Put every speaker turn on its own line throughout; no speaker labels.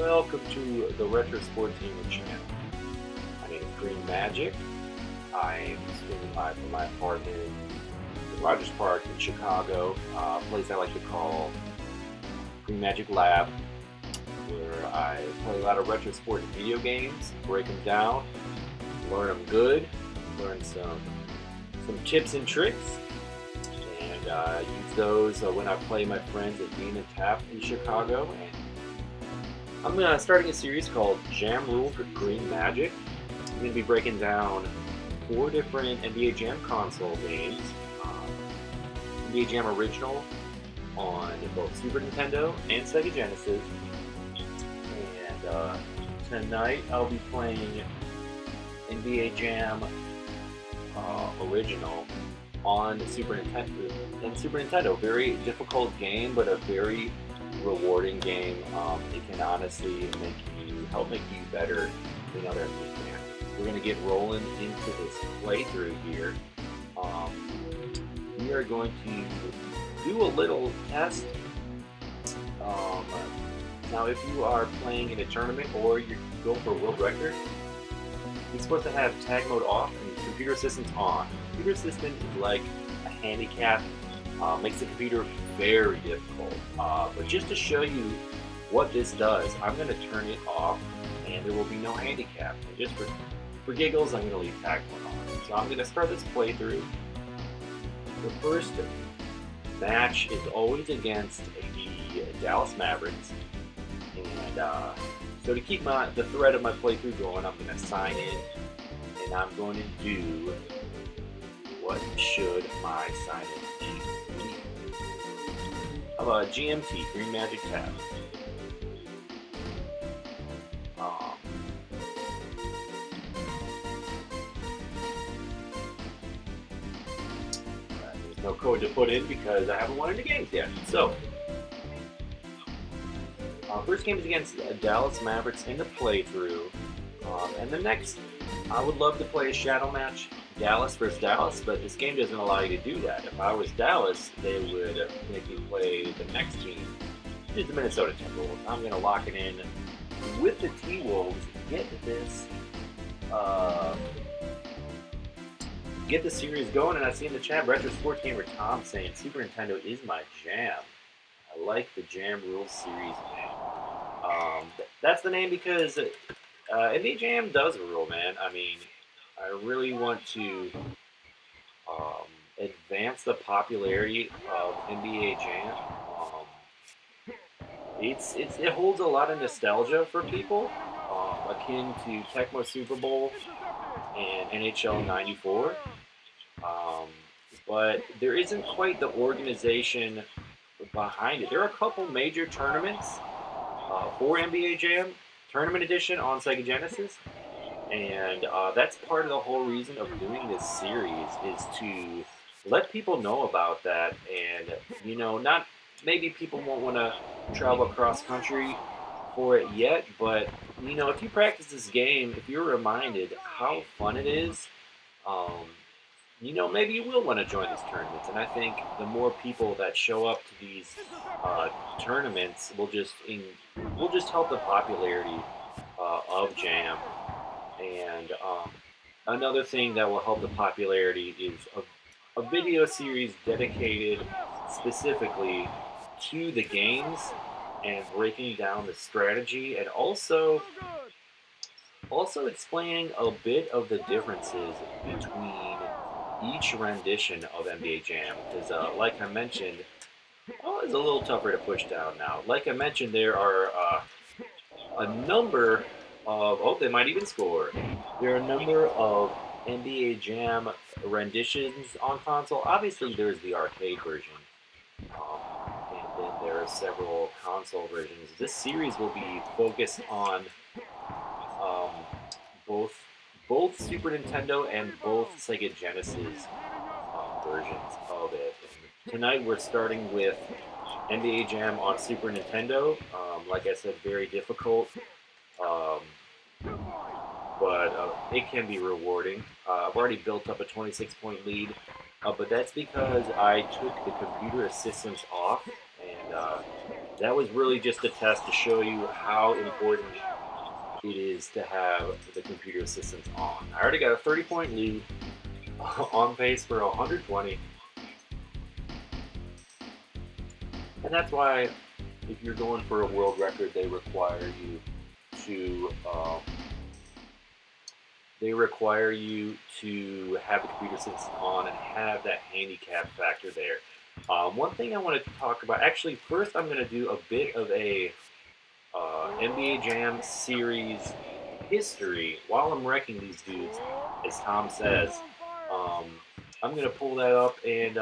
Welcome to the Retro Sports Gamer channel. My name is Green Majik. I'm spending live from my apartment in Rogers Park in Chicago, a place I like to call Green Majik Lab, where I play a lot of retro sports video games, break them down, learn them good, learn some tips and tricks, and use those when I play my friends at Game and Tap in Chicago. And I'm starting a series called Jam Rules with Green Majik. I'm going to be breaking down 4 different NBA Jam console games. NBA Jam Original on both Super Nintendo and Sega Genesis. And tonight I'll be playing NBA Jam Original on the Super Nintendo. Very difficult game, but a very rewarding game. It can honestly help make you better than other NBA Jam. We're going to get rolling into this playthrough here. We are going to do a little test. Now, if you are playing in a tournament or you're going for a world record, you're supposed to have tag mode off and computer assistance on. Computer assistant is like a handicap. Makes the computer very difficult. But just to show you what this does, I'm going to turn it off, and there will be no handicap. And just for giggles, I'm going to leave tag mode on. So I'm going to start this playthrough. The first match is always against the Dallas Mavericks, and so to keep the thread of my playthrough going, I'm going to sign in, and I'm going to do what should my sign in be. How about GMT, Green Majik tab? There's no code to put in because I haven't won any games yet. So, first game is against Dallas Mavericks in the playthrough. And the next, I would love to play a shadow match, Dallas versus Dallas, but this game doesn't allow you to do that. If I was Dallas, they would make me play the next team, which is the Minnesota Timberwolves. I'm going to lock it in with the T-Wolves, get the series going. And I see in the chat, Retro Sports Gamer Tom saying Super Nintendo is my jam. I like the Jam Rules series name. That's the name because NBA Jam does rule, man. I mean, I really want to advance the popularity of NBA Jam. It holds a lot of nostalgia for people, akin to Tecmo Super Bowl and NHL '94. But there isn't quite the organization behind it. There are a couple major tournaments for NBA Jam. Tournament Edition on Sega Genesis, and that's part of the whole reason of doing this series is to let people know about that. And not maybe people won't want to travel across country for it yet, but if you practice this game, if you're reminded how fun it is, maybe you will want to join these tournaments. And I think the more people that show up to these tournaments will just help the popularity of Jam. And another thing that will help the popularity is a video series dedicated specifically to the games and breaking down the strategy, and also explaining a bit of the differences between each rendition of NBA Jam. Because like I mentioned, it's a little tougher to push down now. Like I mentioned, there are a number of, they might even score. There are a number of NBA Jam renditions on console. Obviously, there's the arcade version, and then there are several console versions. This series will be focused on both Super Nintendo and both Sega Genesis versions of it. And tonight we're starting with NBA Jam on Super Nintendo. Like I said, very difficult. But it can be rewarding. I've already built up a 26-point lead, but that's because I took the computer assistance off, and that was really just a test to show you how important it is to have the computer assistants on. I already got a 30-point lead, on pace for 120, and that's why if you're going for a world record, to um, they require you to have the computer assistants on and have that handicap factor there. One thing I want to talk about, actually, first I'm going to do a bit of a NBA Jam series history while I'm wrecking these dudes, as Tom says. Um, I'm going to pull that up, and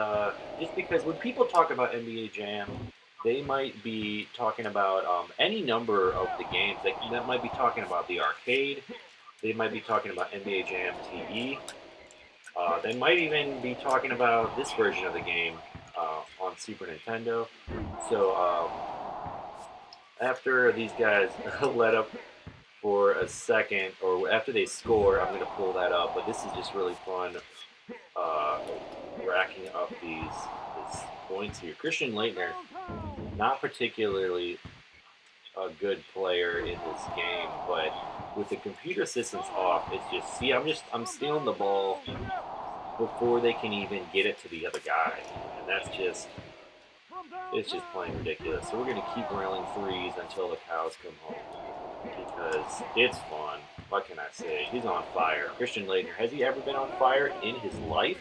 just because when people talk about NBA Jam, they might be talking about any number of the games. That might be talking about the arcade. They might be talking about NBA Jam TE. They might even be talking about this version of the game on Super Nintendo. So after these guys let up for a second, or after they score, I'm going to pull that up. But this is just really fun, uh, racking up these points here. Christian Leitner, not particularly a good player in this game, but with the computer assistance off, it's just I'm stealing the ball before they can even get it to the other guy, and it's just plain ridiculous. So we're gonna keep railing threes until the cows come home because it's fun. What can I say? He's on fire. Christian Leitner, has he ever been on fire in his life?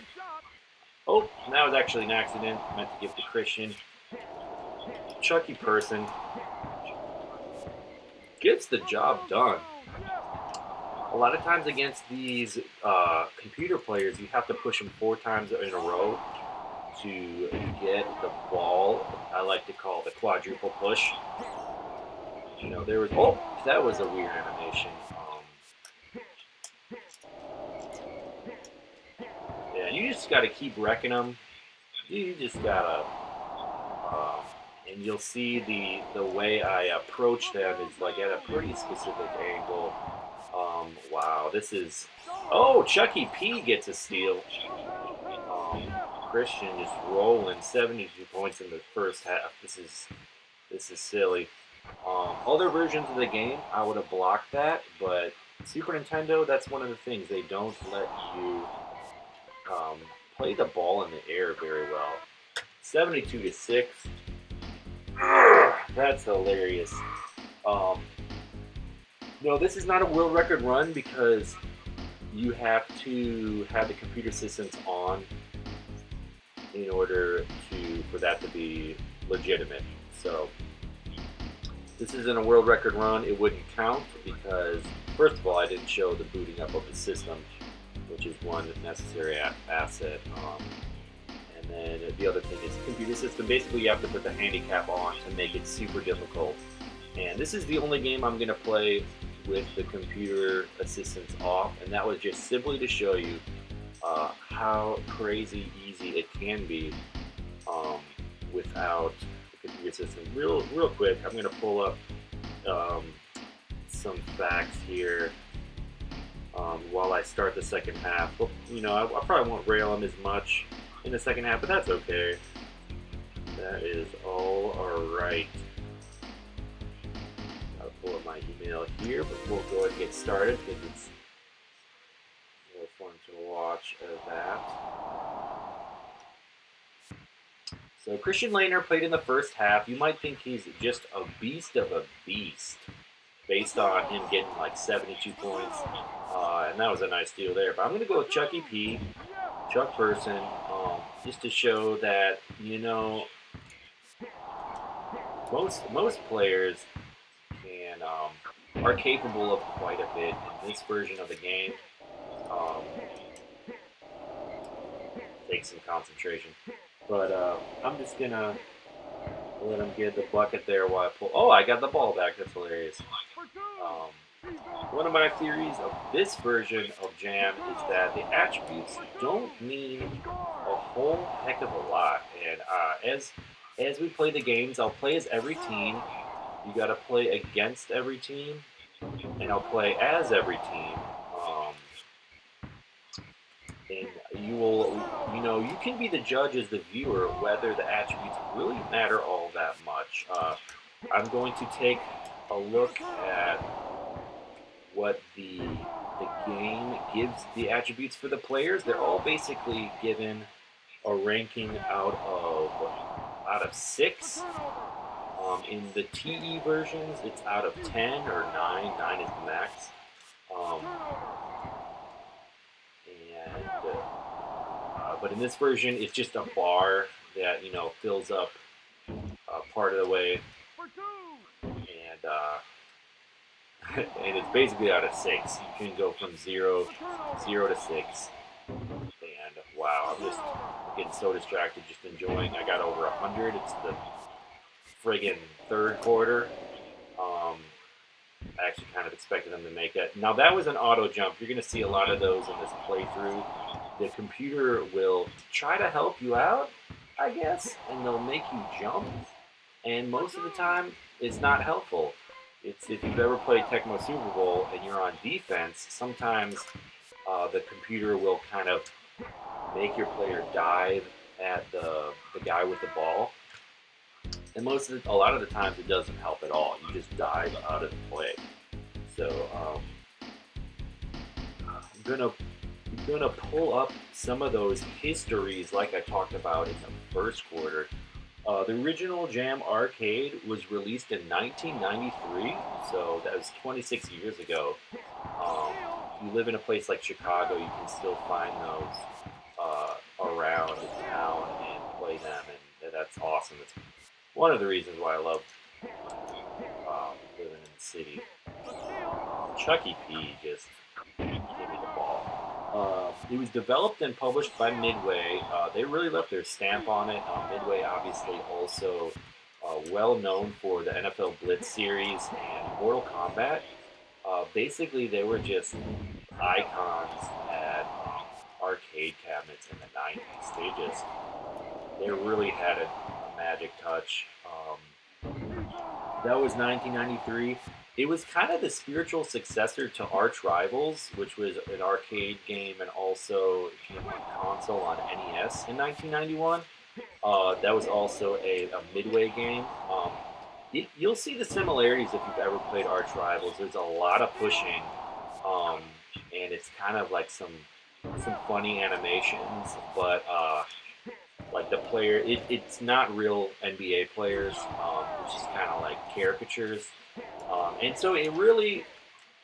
Oh, and that was actually an accident. I meant to give to Christian. Chucky Person gets the job done. A lot of times against these computer players, you have to push them 4 times in a row to get the ball. I like to call the quadruple push. You know, that was a weird animation. Yeah, you just got to keep wrecking them. You just gotta, and you'll see the way I approach them is like at a pretty specific angle. Wow, this is. Oh, Chucky P gets a steal. Christian just rolling 72 points in the first half. This is silly. Other versions of the game, I would have blocked that, but Super Nintendo, that's one of the things they don't let you play the ball in the air very well. 72-6. That's hilarious. No, this is not a world record run because you have to have the computer systems on in order for that to be legitimate. So this isn't a world record run. It wouldn't count because, first of all, I didn't show the booting up of the system, which is one necessary asset. And then the other thing is the computer system. Basically, you have to put the handicap on to make it super difficult. And this is the only game I'm going to play with the computer assistance off, and that was just simply to show you how crazy easy it can be without the computer system. Real quick, I'm going to pull up some facts here while I start the second half. Well, you know, I probably won't rail them as much in the second half, but that's okay. That is all right. Pull up my email here, but we'll go ahead and get started because it's more fun to watch that. So Christian Leitner played in the first half. You might think he's just a beast of a beast based on him getting like 72 points, and that was a nice deal there. But I'm going to go with Chucky P, Chuck Person, just to show that, you know, most players are capable of quite a bit in this version of the game. Take some concentration. But I'm just going to let him get the bucket there while I pull. Oh, I got the ball back. That's hilarious. One of my theories of this version of Jam is that the attributes don't mean a whole heck of a lot. And as we play the games, I'll play as every team. You got to play against every team, and I'll play as every team. And you can be the judge as the viewer whether the attributes really matter all that much. I'm going to take a look at what the game gives the attributes for the players. They're all basically given a ranking out of 6. In the TE versions, it's out of 10 or 9. 9 is the max. But in this version, it's just a bar that fills up part of the way, and and it's basically out of 6. You can go from 0 to 6, and wow, I'm just getting so distracted, just enjoying. I got over 100. It's the friggin' third quarter. I actually kind of expected them to make that. Now that was an auto jump. You're going to see a lot of those in this playthrough. The computer will try to help you out, I guess, and they'll make you jump. And most of the time, it's not helpful. It's if you've ever played Tecmo Super Bowl and you're on defense, sometimes the computer will kind of make your player dive at the guy with the ball. And a lot of the times it doesn't help at all. You just dive out of the play. So I'm gonna pull up some of those histories like I talked about in the first quarter. The original Jam Arcade was released in 1993, so that was 26 years ago. If you live in a place like Chicago, you can still find those around town and play them, and that's awesome. It's one of the reasons why I love living in the city. Chucky P just gave me the ball. It was developed and published by Midway. They really left their stamp on it. Midway, obviously, also well known for the NFL Blitz series and Mortal Kombat. Basically, they were just icons at arcade cabinets in the 90s. They really had a magic touch. That was 1993. It was kind of the spiritual successor to Arch Rivals, which was an arcade game and also came on console on NES in 1991. That was also a Midway game. You'll see the similarities if you've ever played Arch Rivals. There's a lot of pushing, and it's kind of like some funny animations, but like the player, it's not real NBA players. It's just kind of like caricatures. And so it really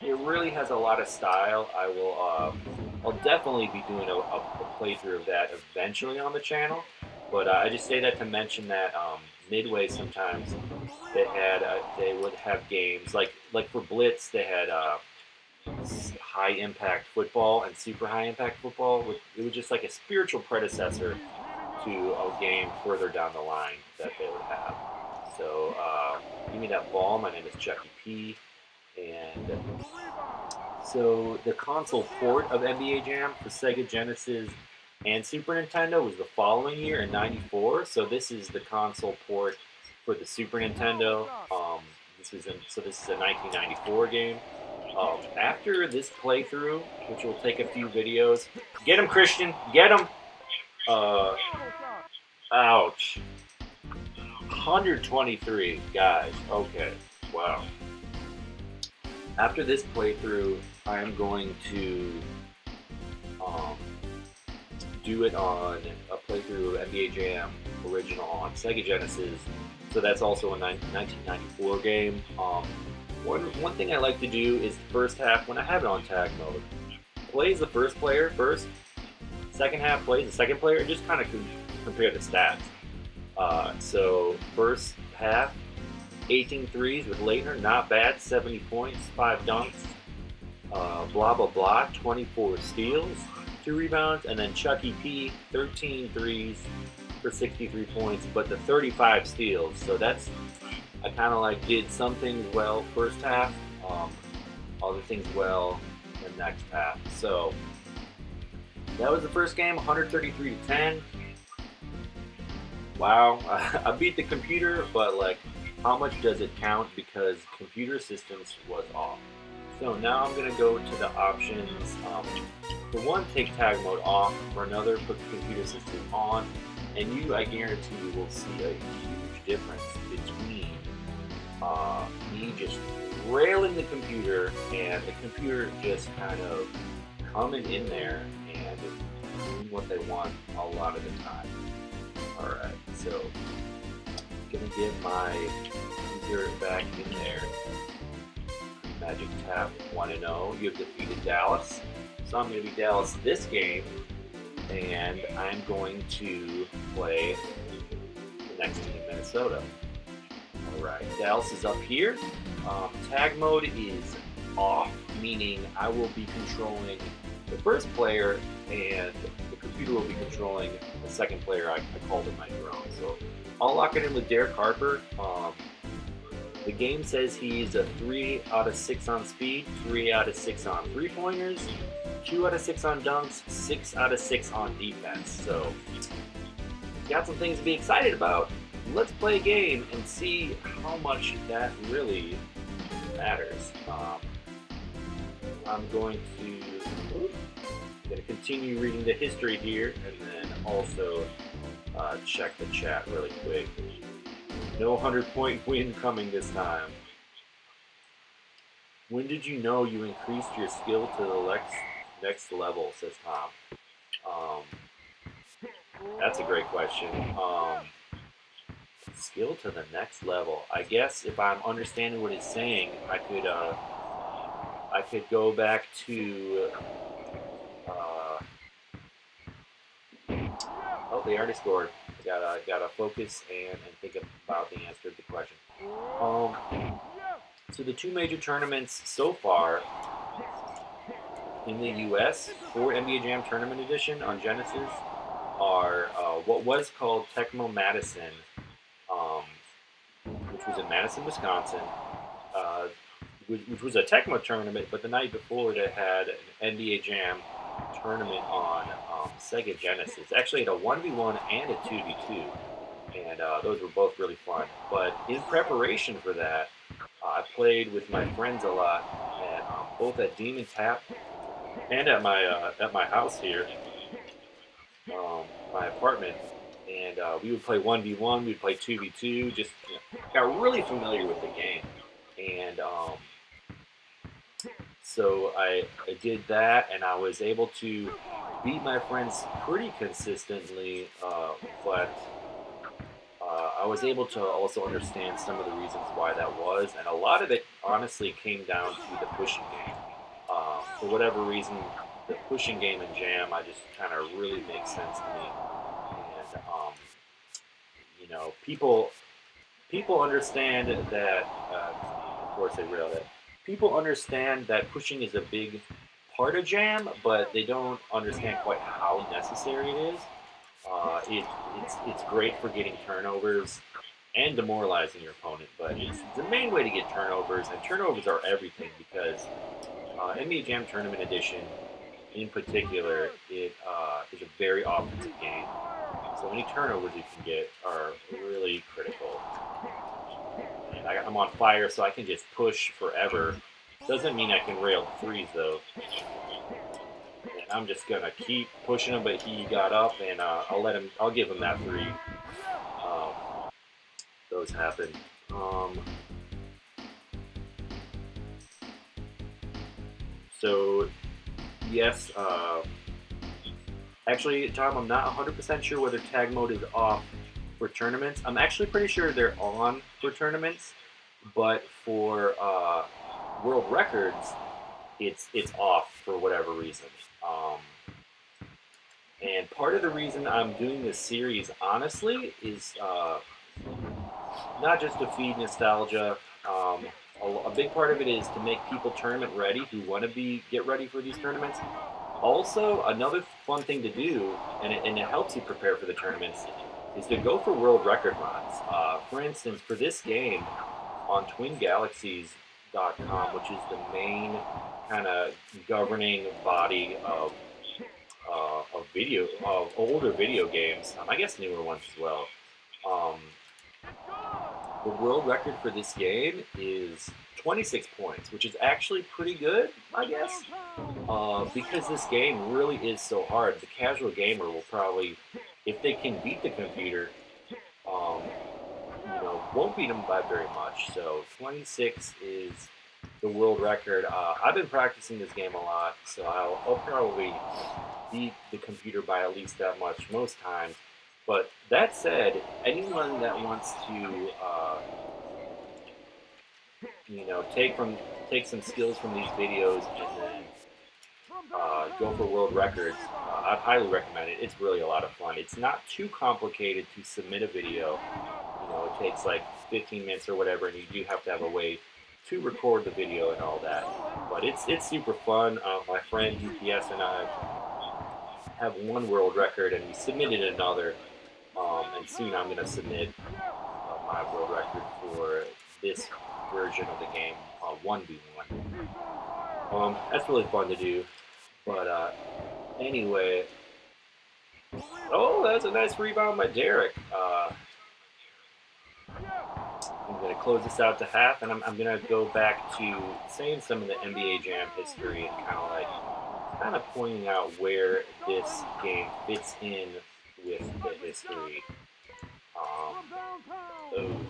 has a lot of style. I'll definitely be doing a playthrough of that eventually on the channel. But I just say that to mention that Midway sometimes they would have games like for Blitz they had high impact football and super high impact football. It was just like a spiritual predecessor to a game further down the line that they would have. So give me that ball. My name is Chucky P. And so the console port of NBA Jam for Sega Genesis and Super Nintendo was the following year in '94. So this is the console port for the Super Nintendo. This is a 1994 game. After this playthrough, which will take a few videos, get him, Christian, get him. Ouch. 123 guys. Okay. Wow. After this playthrough, I am going to do it on a playthrough of NBA Jam original on Sega Genesis. So that's also a 1994 game. One thing I like to do is the first half, when I have it on tag mode, plays the first player first, second half plays the second player, and just kind of compare the stats. So first half, 18 threes with Leitner, not bad, 70 points, 5 dunks, blah blah blah, 24 steals, 2 rebounds, and then Chucky P, 13 threes for 63 points, but the 35 steals. So that's, I kind of like did some things well first half, other things well the next half. So that was the first game, 133 to 10. Wow, I beat the computer, but like, how much does it count? Because computer systems was off. So now I'm gonna go to the options. For one, take tag mode off. For another, put the computer system on. And I guarantee you will see a huge difference between me just railing the computer, and the computer just kind of coming in there and doing what they want a lot of the time. Alright, so gonna get my user back in there. Majik tap 1-0. You have defeated Dallas. So I'm going to be Dallas this game, and I'm going to play the next team, Minnesota. Alright, Dallas is up here. Tag mode is off, meaning I will be controlling the first player, and the computer will be controlling the second player. I called him my drone. So I'll lock it in with Derek Harper. The game says he's a 3 out of 6 on speed, 3 out of 6 on three-pointers, 2 out of 6 on dunks, 6 out of 6 on defense. So, got some things to be excited about. Let's play a game and see how much that really matters. I'm going to continue reading the history here, and then also check the chat really quick. No 100-point win coming this time. When did you know you increased your skill to the next level, says Tom. That's a great question. Skill to the next level. I guess if I'm understanding what it's saying, I could go back to... oh, they already scored. Gotta focus and think about the answer to the question. So the two major tournaments so far in the U.S. for NBA Jam Tournament Edition on Genesis are what was called Tecmo Madison, which was in Madison, Wisconsin, which was a Tecmo tournament, but the night before they had an NBA Jam tournament on Sega Genesis. Actually, had a 1v1 and a 2v2, and those were both really fun. But in preparation for that, I played with my friends a lot, and both at Demon Tap and at my house here, my apartment. And we would play 1v1, we'd play 2v2, just got really familiar with the game. And so I did that, and I was able to beat my friends pretty consistently, but I was able to also understand some of the reasons why that was, and a lot of it honestly came down to the pushing game. For whatever reason, the pushing game in Jam, I just kind of really makes sense to me. And people understand that. Of course, they realize that people understand that pushing is a big part of Jam, but they don't understand quite how necessary it is. It's great for getting turnovers and demoralizing your opponent, but it's the main way to get turnovers, and turnovers are everything because NBA Jam Tournament Edition, in particular, it is a very offensive game. So any turnovers you can get are really critical. And I'm on fire, so I can just push forever. Doesn't mean I can rail threes though. And I'm just gonna keep pushing him, but he got up, and I'll give him that three. Those happen. So yes, actually, Tom, I'm not 100% sure whether tag mode is off for tournaments. I'm actually pretty sure they're on for tournaments, but for world records, it's off for whatever reason. And part of the reason I'm doing this series, honestly, is not just to feed nostalgia. A big part of it is to make people tournament ready who want to get ready for these tournaments. Also, another fun thing to do, and it helps you prepare for the tournaments, is to go for world record runs. For instance, for this game on twingalaxies.com, which is the main kind of governing body of older video games, I guess newer ones as well. The world record for this game is 26 points, which is actually pretty good, I guess, because this game really is so hard. The casual gamer will probably, if they can beat the computer, won't beat him by very much. So 26 is the world record. I've been practicing this game a lot, so I'll probably beat the computer by at least that much most times. But that said, anyone that wants to, take some skills from these videos and then go for world records, I'd highly recommend it. It's really a lot of fun. It's not too complicated to submit a video. It takes like 15 minutes or whatever, and you do have to have a way to record the video and all that. But it's super fun. My friend UPS and I have one world record, and we submitted another. And soon I'm going to submit my world record for this version of the game, 1v1. That's really fun to do. But anyway, oh, that's a nice rebound by Derek. I'm going to close this out to half, and I'm going to go back to saying some of the NBA Jam history and kind of pointing out where this game fits in with the history.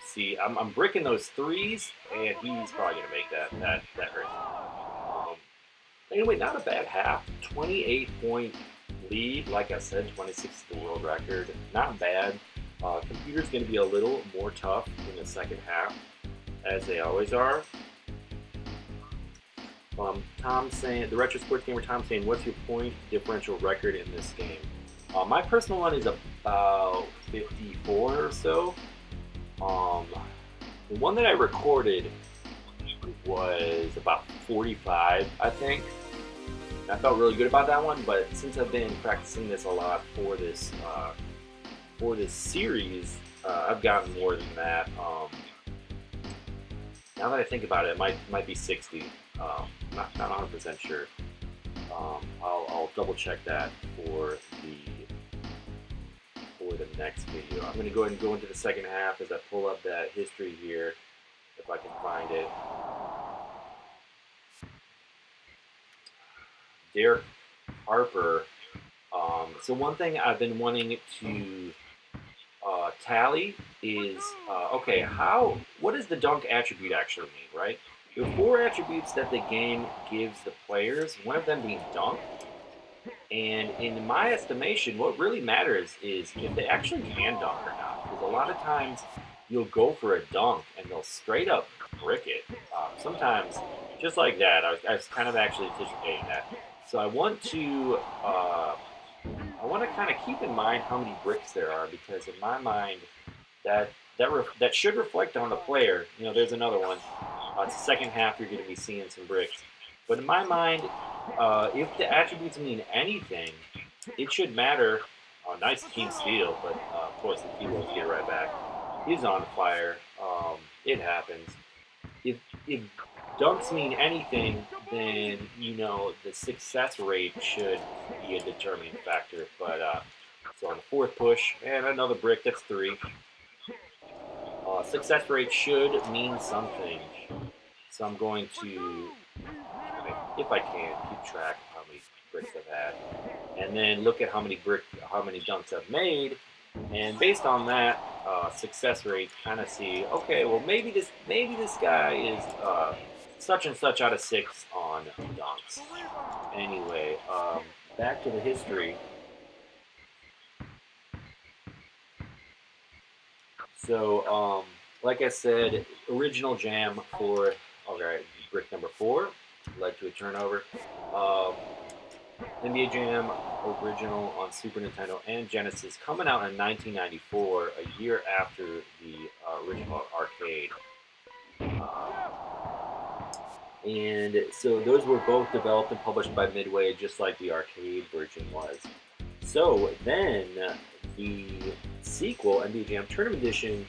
See, I'm bricking those threes, and he's probably going to make that hurt. Anyway, not a bad half. 28-point lead. Like I said, 26 is the world record. Not bad. Computer's going to be a little more tough in the second half, as they always are. Tom saying, the Retro Sports Gamer Tom saying, what's your point differential record in this game? My personal one is about 54 or so. The one that I recorded was about 45, I think. I felt really good about that one, but since I've been practicing this a lot for this series, I've gotten more than that. Now that I think about it, it might be 60. Not 100% sure. I'll double check that for the next video. I'm going to go ahead and go into the second half as I pull up that history here, if I can find it. Derek Harper. So one thing I've been wanting to tally is, okay, what does the dunk attribute actually mean, right? There are 4 attributes that the game gives the players, one of them being dunk. And in my estimation, what really matters is if they actually can dunk or not. Because a lot of times you'll go for a dunk and they'll straight up brick it. Sometimes, just like that, I was kind of actually anticipating that. So I want to kind of keep in mind how many bricks there are, because in my mind, that should reflect on the player. There's another one. It's the second half, you're going to be seeing some bricks. But in my mind, if the attributes mean anything, it should matter. Oh, nice team steal, but of course the team won't get it right back. He's on fire. It happens. If dunks mean anything, then the success rate should be a determining factor. But so on the fourth push, and another brick, that's 3. Success rate should mean something. So I'm going to, if I can, keep track of how many bricks I've had, and then look at how many dunks I've made, and based on that success rate, kind of see, okay, well maybe this guy is such and such out of 6 on dunks. Anyway, back to the history. So, like I said, original jam for, okay, brick number 4 led to a turnover. NBA Jam original on Super Nintendo and Genesis, coming out in 1994, a year after the original arcade. And so those were both developed and published by Midway, just like the arcade version was. So then the sequel, NBA Jam Tournament Edition,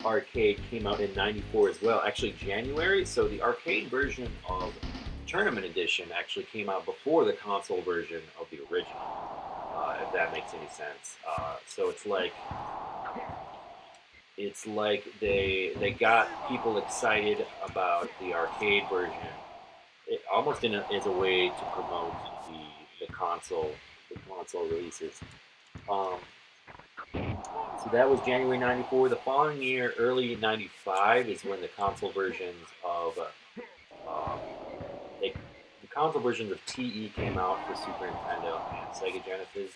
arcade, came out in 94 as well, actually January. So the arcade version of Tournament Edition actually came out before the console version of the original, if that makes any sense. So it's like they got people excited about the arcade version, almost as a way to promote the console releases. So that was January '94. The following year, early '95, is when the console versions of um, the console versions of TE came out for Super Nintendo and Sega Genesis.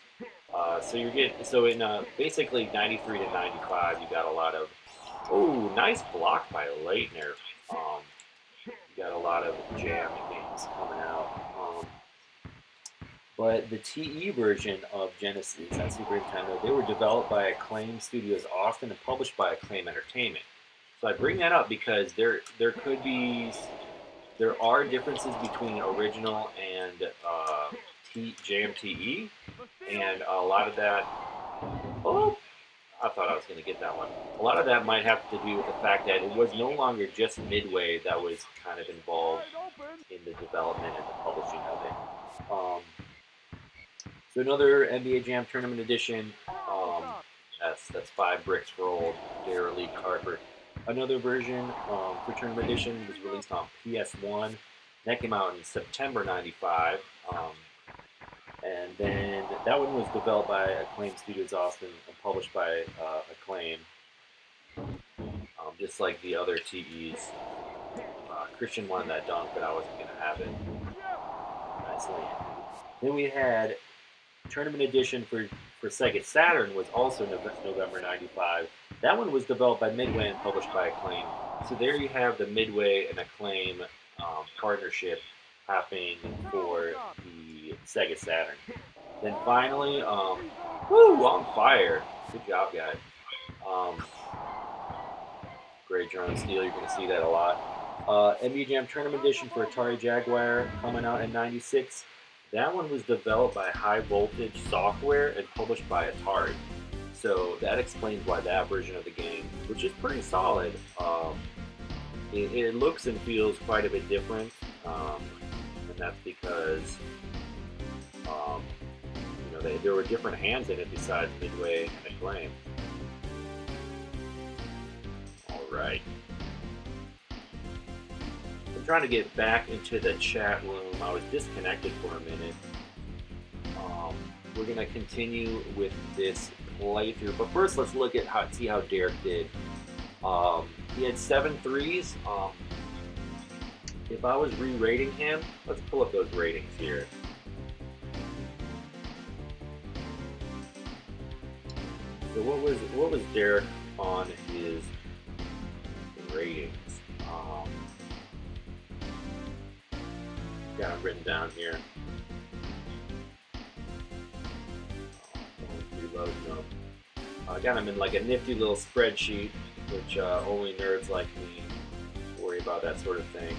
So in basically '93 to '95, you got a lot of nice block by Leitner. You got a lot of jam games coming out. But the TE version of Genesis and Super Nintendo, they were developed by Acclaim Studios Austin and published by Acclaim Entertainment. So I bring that up because there are differences between original and JMTE, and a lot of that. Oh, I thought I was going to get that one. A lot of that might have to do with the fact that it was no longer just Midway that was kind of involved in the development and the publishing of it. So another NBA Jam Tournament Edition. That's 5 bricks for old Dara Lee Carper. Another version for Tournament Edition was released on PS1. That came out in September '95. And then that one was developed by Acclaim Studios Austin and published by Acclaim. Just like the other TEs. Christian wanted that dunk, but I wasn't going to have it. Nice land. Then we had Tournament Edition for Sega Saturn was also November '95. That one was developed by Midway and published by Acclaim. So there you have the Midway and Acclaim partnership happening for the Sega Saturn. Then finally, on fire. Good job, guys. Great drone steel, you're going to see that a lot. NBA Jam Tournament Edition for Atari Jaguar coming out in '96. That one was developed by High Voltage Software and published by Atari. So that explains why that version of the game, which is pretty solid, it looks and feels quite a bit different. And that's because there were different hands in it besides Midway and Acclaim. Alright. I'm trying to get back into the chat room. I was disconnected for a minute. We're going to continue with this playthrough. But first, let's look at see how Derek did. He had 7 threes. If I was re-rating him, let's pull up those ratings here. So what was Derek on his ratings? Got them written down here. Reloading them. I got them in like a nifty little spreadsheet, which only nerds like me worry about that sort of thing.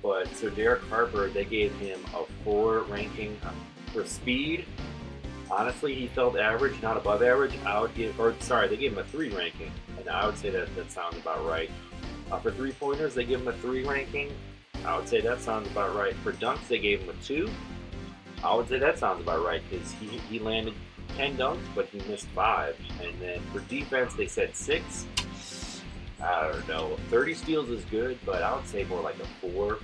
But so Derek Harper, they gave him a 4 ranking for speed. Honestly, he felt average, not above average. They gave him a 3 ranking, and I would say that sounds about right. For 3-pointers, they give him a 3 ranking. I would say that sounds about right. For dunks, they gave him a 2. I would say that sounds about right because he landed 10 dunks, but he missed 5. And then for defense, they said 6. I don't know. 30 steals is good, but I would say more like a 4.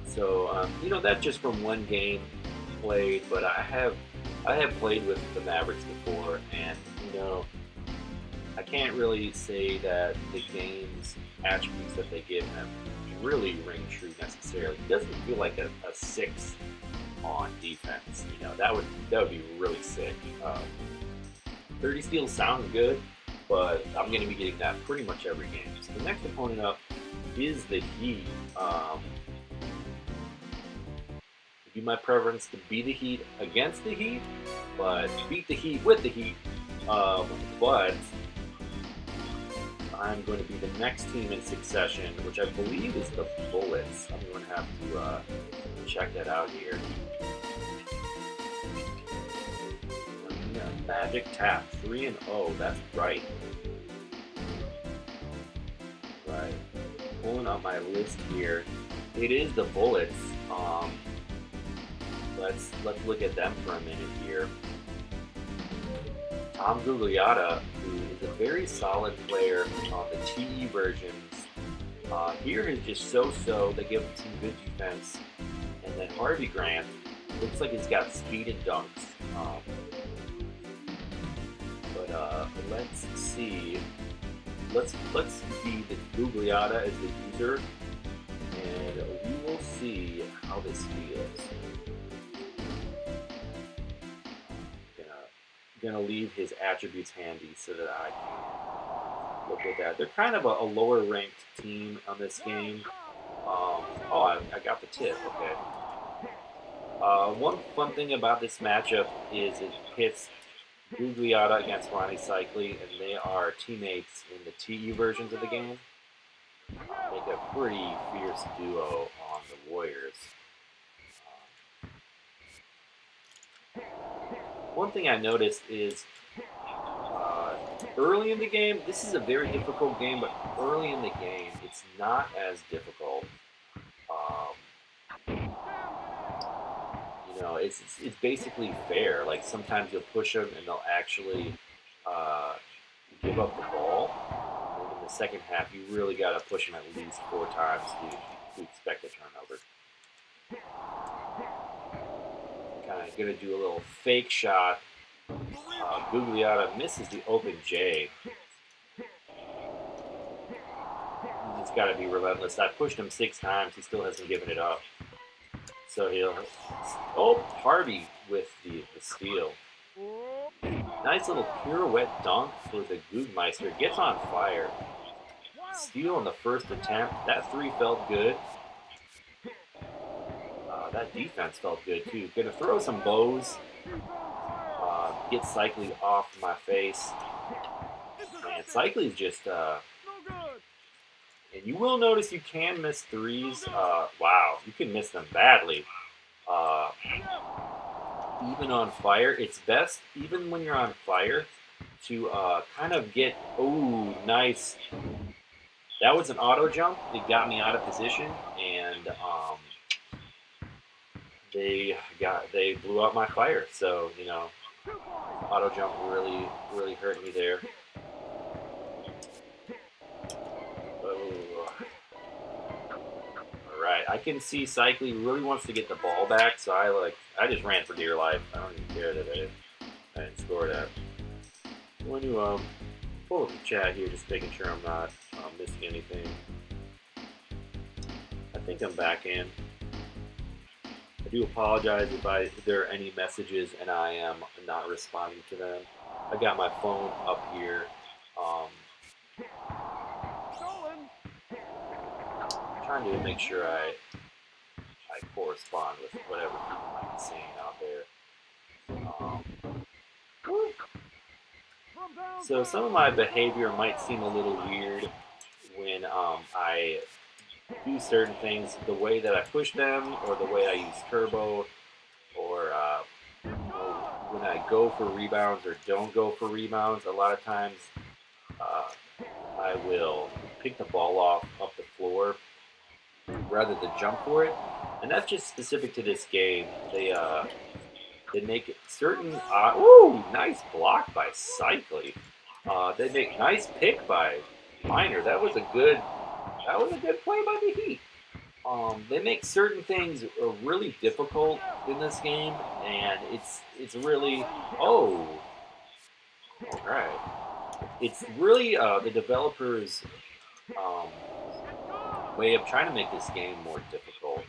So that's just from one game played, but I have played with the Mavericks before, and I can't really say that the game's attributes that they give him really ring true necessarily. It doesn't feel like a 6 on defense. That would be really sick. 30 steals sounds good, but I'm going to be getting that pretty much every game. So the next opponent up is the Heat. It'd be my preference to be the Heat against the Heat, but beat the Heat with the Heat. But I'm going to be the next team in succession, which I believe is the Bullets. I'm going to have to check that out here. Magic Tap 3-0. That's right. Right. Pulling up my list here. It is the Bullets. Let's look at them for a minute here. Tom Gugliotta, who is a very solid player on the TE versions. Here is just so-so. They give him some good defense. And then Harvey Grant, looks like he's got speed and dunks. But let's see. Let's be the Googliata as the user, and we will see how this feels. Gonna leave his attributes handy so that I can look at that. They're kind of a lower ranked team on this game. I got the tip. Okay. One fun thing about this matchup is it pits Gugliata against Ronnie Cycli, and they are teammates in the TU versions of the game. Make a pretty fierce duo on the Warriors. One thing I noticed is early in the game, this is a very difficult game, but early in the game, it's not as difficult. It's basically fair. Like sometimes you'll push them and they'll actually give up the ball. And in the second half, you really got to push them at least 4 times to expect a turnover. Kind of gonna do a little fake shot. Gugliotta misses the open J. It's got to be relentless. I pushed him 6 times. He still hasn't given it up. So he'll... Oh, Harvey with the steal. Nice little pirouette dunk for the Googmeister. Gets on fire. Steal on the first attempt. That 3 felt good. That defense felt good too. Gonna throw some bows. Get Cycli off my face. Man, Cycli's just... And you will notice you can miss 3s. Wow, you can miss them badly. Even on fire, it's best, even when you're on fire, to kind of get... Oh, nice. That was an auto jump. It got me out of position, and they blew out my fire. So, auto jump really hurt me there. Alright, I can see Cycli really wants to get the ball back, so I just ran for dear life. I don't even care that I didn't score that. I'm going to pull up the chat here, just making sure I'm not missing anything. I think I'm back in. I do apologize if there are any messages and I am not responding to them. I got my phone up here. Trying to make sure I correspond with whatever people might be saying out there. So some of my behavior might seem a little weird when I do certain things, the way that I push them, or the way I use turbo, or when I go for rebounds or don't go for rebounds. A lot of times I will pick the ball off the floor rather than jump for it, and that's just specific to this game. They make it certain. Ooh, nice block by Cycli. They make nice pick by Miner. That was a good play by the Heat. They make certain things really difficult in this game, and it's really all right. It's really the developers' way of trying to make this game more difficult.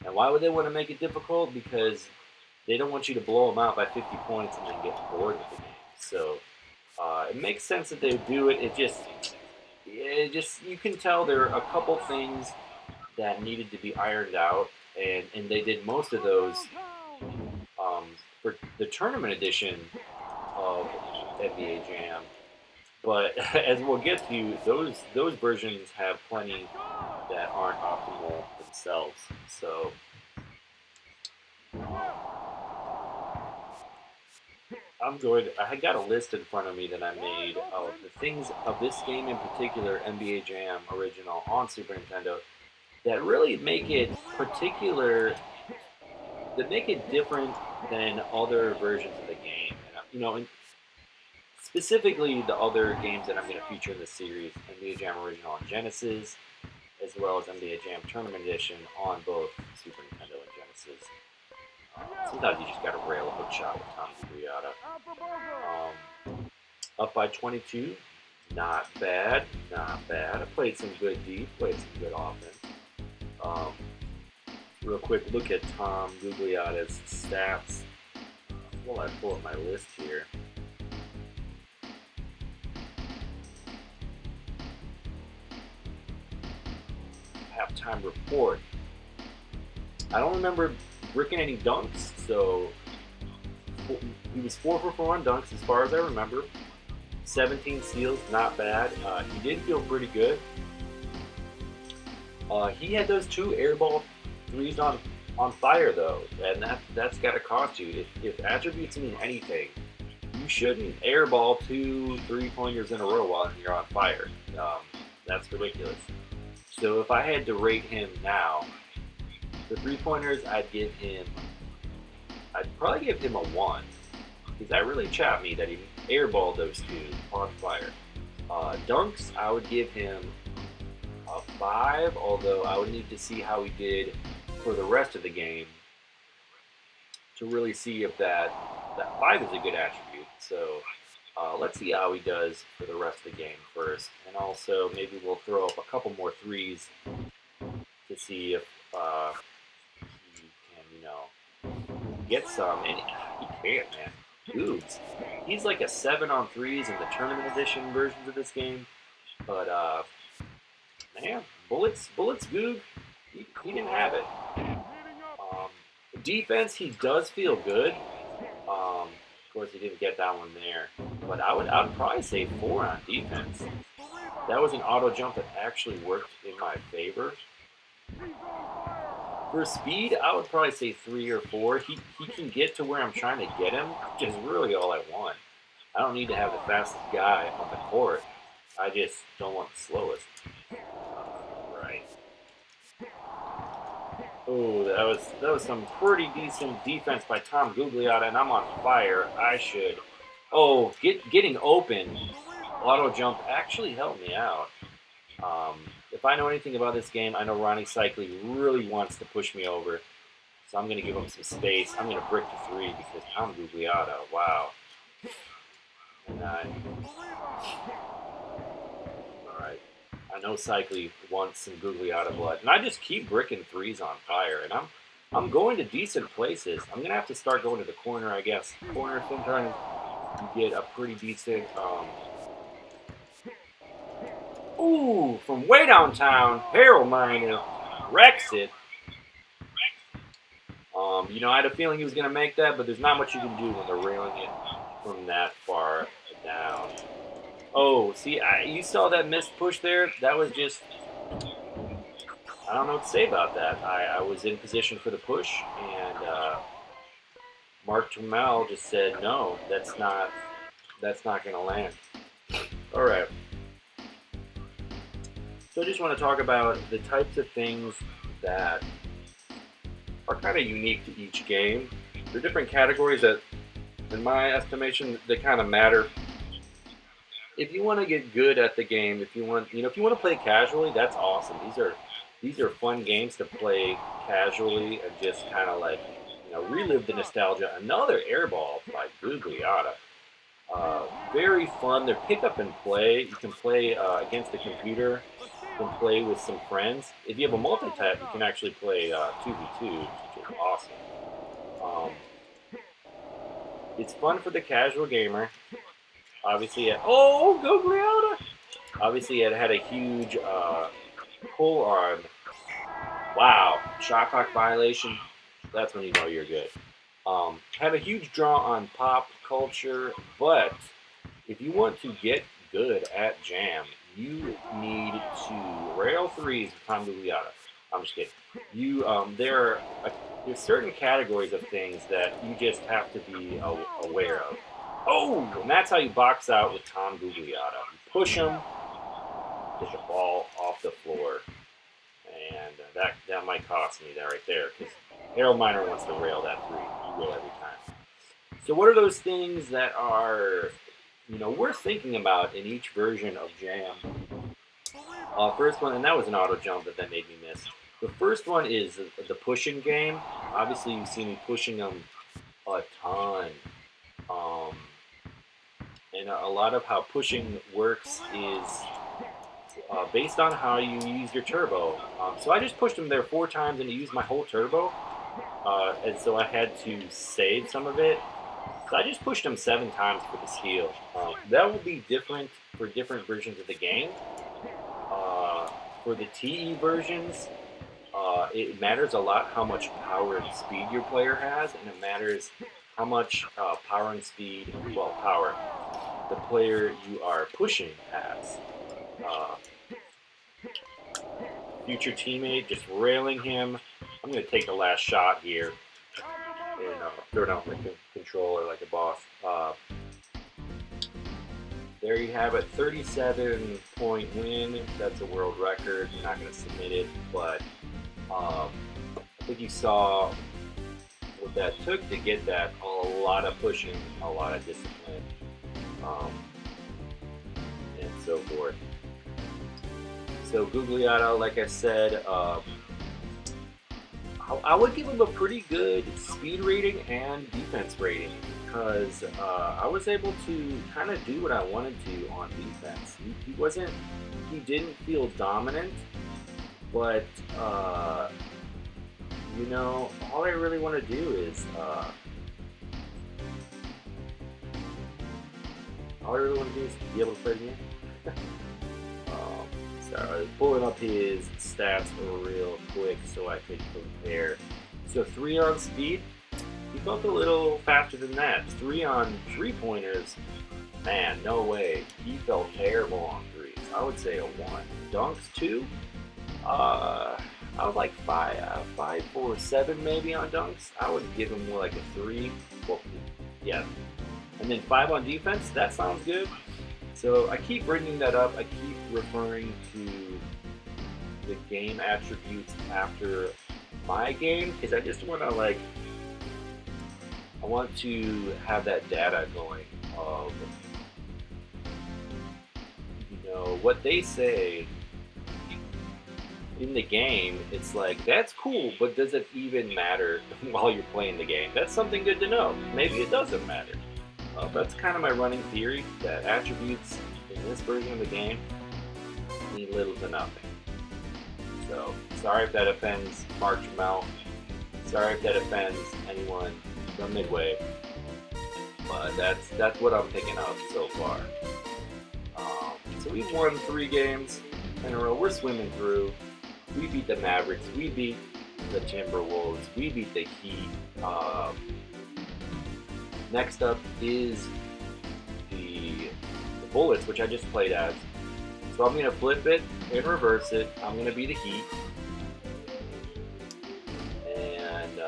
And why would they want to make it difficult? Because they don't want you to blow them out by 50 points and then get bored with the game. So it makes sense that they would do it. It just you can tell there are a couple things that needed to be ironed out, and they did most of those for the tournament edition of NBA Jam. But as we'll get to, those versions have plenty that aren't optimal themselves. So I got a list in front of me that I made of the things of this game in particular, NBA Jam original on Super Nintendo, that really make it particular, that make it different than other versions of the game. And specifically the other games that I'm going to feature in this series, NBA Jam Original on Genesis, as well as NBA Jam Tournament Edition on both Super Nintendo and Genesis. Sometimes you just got to rail a hook shot with Tom Gugliotta. Up by 22. Not bad. Not bad. I played some good D. Played some good offense. Um, Real quick look at Tom Gugliotta's stats while I pull up my list here. Halftime report. I don't remember bricking any dunks, so he was 4 for 4 on dunks as far as I remember. 17 steals, not bad. He did feel pretty good. He had those 2 airball threes on fire though, and that's got to cost you. If attributes mean anything, you shouldn't airball 2 3-pointers in a row while you're on fire. That's ridiculous. So if I had to rate him now, the 3-pointers I'd probably give him a 1 because that really chapped me that he airballed those 2 on fire. Dunks, I would give him a 5, although I would need to see how he did for the rest of the game to really see if that 5 is a good attribute. So let's see how he does for the rest of the game first, and also maybe we'll throw up a couple more threes to see if he can, get some. And he can't, man. Googs. He's like a 7 on threes in the tournament edition versions of this game, but man, bullets, Goog. He didn't have it. Defense, he does feel good. Of course, he didn't get that one there, but I would probably say 4 on defense. That was an auto jump that actually worked in my favor. For speed, I would probably say 3 or 4. He can get to where I'm trying to get him, which is really all I want. I don't need to have the fastest guy on the court. I just don't want the slowest. Right. Oh, that was some pretty decent defense by Tom Gugliotta, and I'm on fire. I should. Oh, getting open. Auto jump actually helped me out. If I know anything about this game, I know Ronnie Cycli really wants to push me over. So I'm going to give him some space. I'm going to brick the 3 because Tom Gugliotta, wow. And alright. I know Cycli wants some Gugliotta blood. And I just keep bricking 3s on fire. And I'm going to decent places. I'm going to have to start going to the corner, I guess. Corner, sometimes you get a pretty decent... Ooh, from way downtown, Harold Miner wrecks it. I had a feeling he was going to make that, but there's not much you can do when they're railing it from that far down. Oh, see, you saw that missed push there? That was just... I don't know what to say about that. I was in position for the push, and Mark Trammell just said, no, that's not going to land. All right. So I just want to talk about the types of things that are kind of unique to each game. There are different categories that, in my estimation, they kind of matter. If you want to get good at the game, if you want to play casually, that's awesome. These are fun games to play casually and just kind of like, relive the nostalgia. Another airball by Gugliotta. Very fun. They're pick up and play. You can play against the computer. You can play with some friends. If you have a multi-tap, you can actually play 2v2, which is awesome. It's fun for the casual gamer. Obviously, Gugliotta! Obviously, it had a huge pull on. Wow, shot clock violation. That's when you know you're good. Have a huge draw on pop culture, but if you want to get good at Jam, you need to rail 3s with Tom Gugliotta. I'm just kidding. There's certain categories of things that you just have to be aware of. Oh, and that's how you box out with Tom Gugliotta. You push him, get the ball off the floor, and that might cost me that right there because Harold Miner wants to rail that 3. He will every time. So what are those things that are, worth thinking about in each version of Jam? First one, and that was an auto jump that made me miss. The first one is the pushing game. Obviously, you've seen me pushing them a ton. And a lot of how pushing works is based on how you use your turbo. So I just pushed him there 4 times and he used my whole turbo. And so I had to save some of it. So I just pushed him 7 times for the steal. That will be different for different versions of the game. For the TE versions, it matters a lot how much power and speed your player has, and it matters how much power and speed, power, the player you are pushing has. Future teammate just railing him. I'm going to take the last shot here and throw down the controller like a boss. There you have it, 37-point win. That's a world record. I'm not going to submit it, but I think you saw what that took to get that. A lot of pushing, a lot of discipline, and so forth. So Gugliotta, like I said, I would give him a pretty good speed rating and defense rating because I was able to kind of do what I wanted to on defense. He didn't feel dominant, but all I really want to do is be able to play the game. So I was pulling up his stats real quick so I could compare. So 3 on speed, he felt a little faster than that. 3 on 3-pointers, man, no way. He felt terrible on 3s. I would say a 1. Dunks 2, I was like 5 or 7 maybe on dunks. I would give him more like a 3. Well, yeah. And then 5 on defense, that sounds good. So I keep bringing that up. I keep referring to the game attributes after my game because I just want to I want to have that data going of what they say in the game. It's like, that's cool, but does it even matter while you're playing the game? That's something good to know. Maybe it doesn't matter. That's kind of my running theory, that attributes in this version of the game mean little to nothing. So, sorry if that offends Mark Jamel. Sorry if that offends anyone from Midway. But that's what I'm picking up so far. So we've won 3 games in a row. We're swimming through. We beat the Mavericks. We beat the Timberwolves. We beat the Heat. Next up is the Bullets, which I just played as. So I'm going to flip it and reverse it. I'm going to be the Heat. And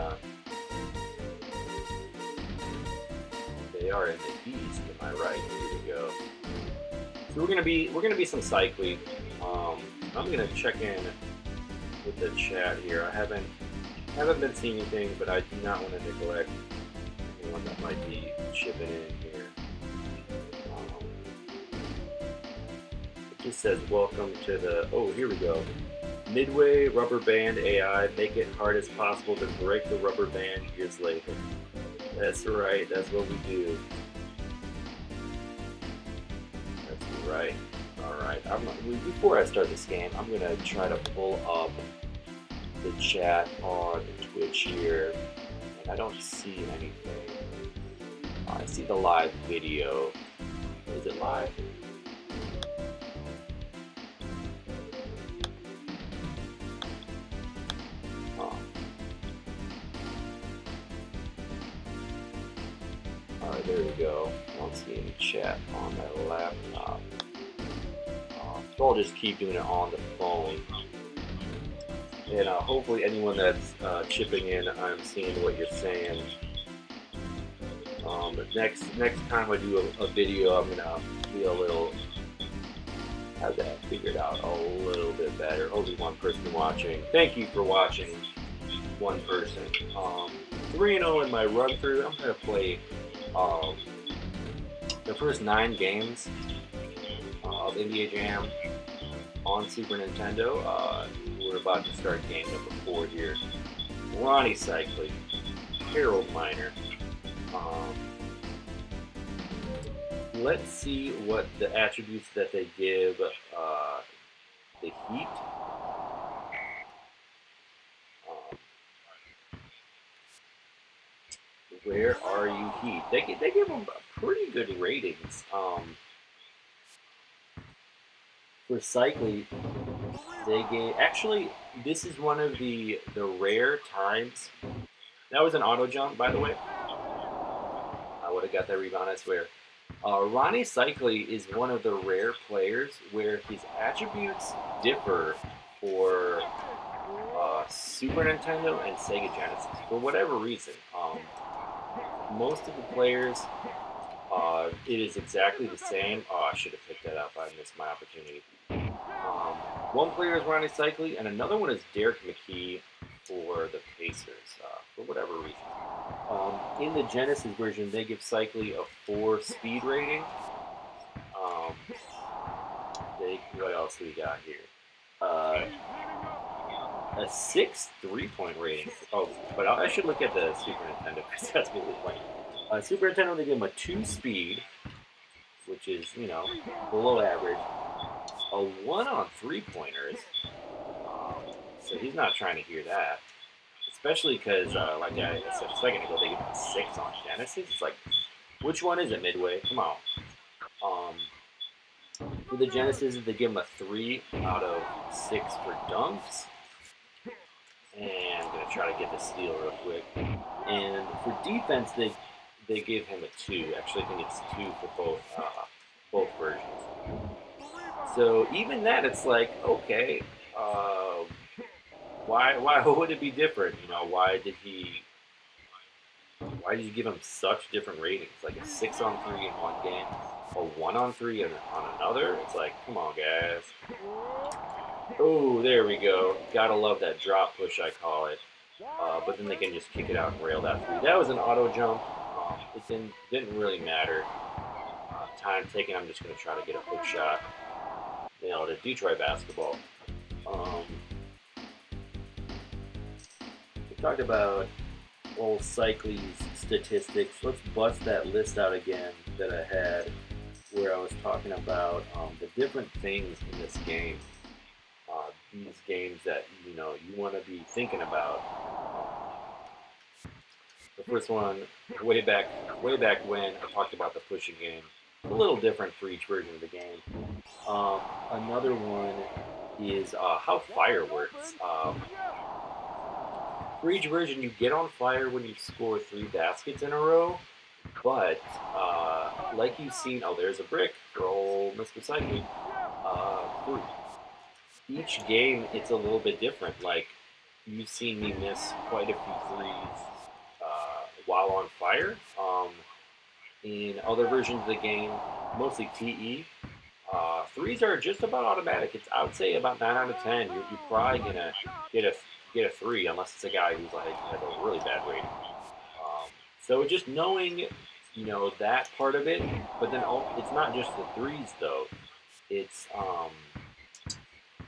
they are in the East, am I right? Here we go. So we're going to be some cycling. I'm going to check in with the chat here. I haven't been seeing anything, but I do not want to neglect anyone that might be chipping in here. It just says welcome to the, here we go. Midway Rubber Band AI, make it hard as possible to break the rubber band years later. That's right, that's what we do. That's right. Alright, before I start this game, I'm going to try to pull up the chat on Twitch here, and I don't see anything. I see the live video. Is it live? Alright, there we go. I don't see any chat on my laptop. So I'll just keep doing it on the phone. And hopefully anyone that's chipping in, I'm seeing what you're saying. But next time I do a video, I'm gonna be have that figured out a little bit better. Only one person watching. Thank you for watching, one person. 3-0 in my run through. I'm gonna play the first 9 games of NBA Jam on Super Nintendo. We're about to start game number 4 here. Ronnie Cycling, Harold Miner, let's see what the attributes that they give the Heat. Where are you, Heat? They give them pretty good ratings. For Cycling, they gave actually this is one of the rare times. That was an auto jump, by the way. I would have got that rebound, I swear. Ronnie Cycli is one of the rare players where his attributes differ for Super Nintendo and Sega Genesis for whatever reason. Most of the players, it is exactly the same. Oh, I should have picked that up. I missed my opportunity. One player is Ronnie Cycli, and another one is Derek McKee for the Pacers, for whatever reason. In the Genesis version, they give Cycli a 4 speed rating. What else do we got here? A 6 3-point rating. Oh, but I should look at the Super Nintendo because that's really funny. Super Nintendo, they give him a 2 speed, which is, below average. A 1 on 3-pointers. So he's not trying to hear that. Especially because, like I said a second ago, they give him a 6 on Genesis. It's like, which one is it, Midway? Come on. For the Genesis, they give him a 3 out of 6 for dunks. And I'm going to try to get the steal real quick. And for defense, they give him a 2. Actually, I think it's 2 for both versions. So even that, it's like, okay, why would it be different? Why did you give him such different ratings? Like a 6 on 3 in one game, a 1 on 3 on another? It's like, come on, guys. Oh, there we go. Gotta love that drop push, I call it. But then they can just kick it out and rail that 3. That was an auto jump. It didn't really matter. Time taken, I'm just going to try to get a hook shot. To Detroit basketball. We talked about old Cycli's statistics. Let's bust that list out again that I had where I was talking about the different things in this game. These games that you want to be thinking about. The first one, way back when I talked about the pushing game, a little different for each version of the game. Another one is how fire works. For each version, you get on fire when you score 3 baskets in a row, but like you've seen, there's a brick for old Mr. Cycling. For each game, it's a little bit different. Like, you've seen me miss quite a few threes while on fire. In other versions of the game, mostly TE, threes are just about automatic. It's, I would say, about 9 out of 10. You're probably gonna get a 3 unless it's a guy who's like has a really bad rating. So just knowing, that part of it, but then it's not just the threes though. It's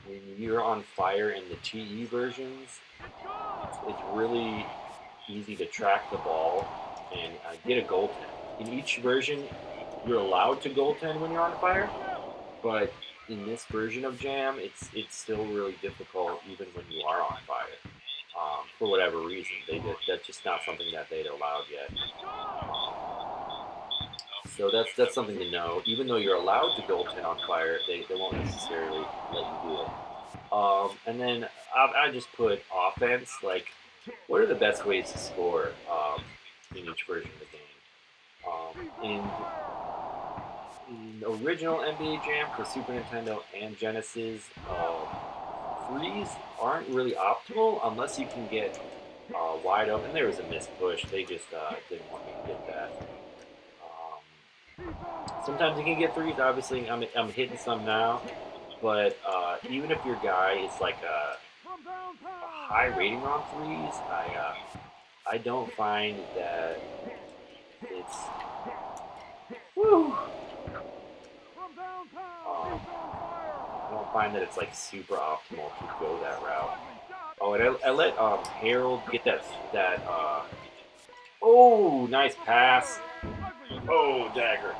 when you're on fire in the TE versions, it's really easy to track the ball and get a goaltend. In each version, you're allowed to goaltend when you're on fire, but in this version of Jam, it's still really difficult even when you are on fire. For whatever reason, that's just not something that they'd allowed yet. So that's something to know. Even though you're allowed to goaltend on fire, they won't necessarily let you do it. And then I just put offense. Like, what are the best ways to score in each version of the game? In the original NBA Jam for Super Nintendo and Genesis, threes aren't really optimal unless you can get wide open. There was a missed push. They just didn't want me to get that. Sometimes you can get threes. Obviously, I'm hitting some now. But even if your guy is like a high rating on threes, I don't find that it's... Woo! I don't find that it's like super optimal to go that route. Oh, and I let Harold get that oh, nice pass. Oh, dagger.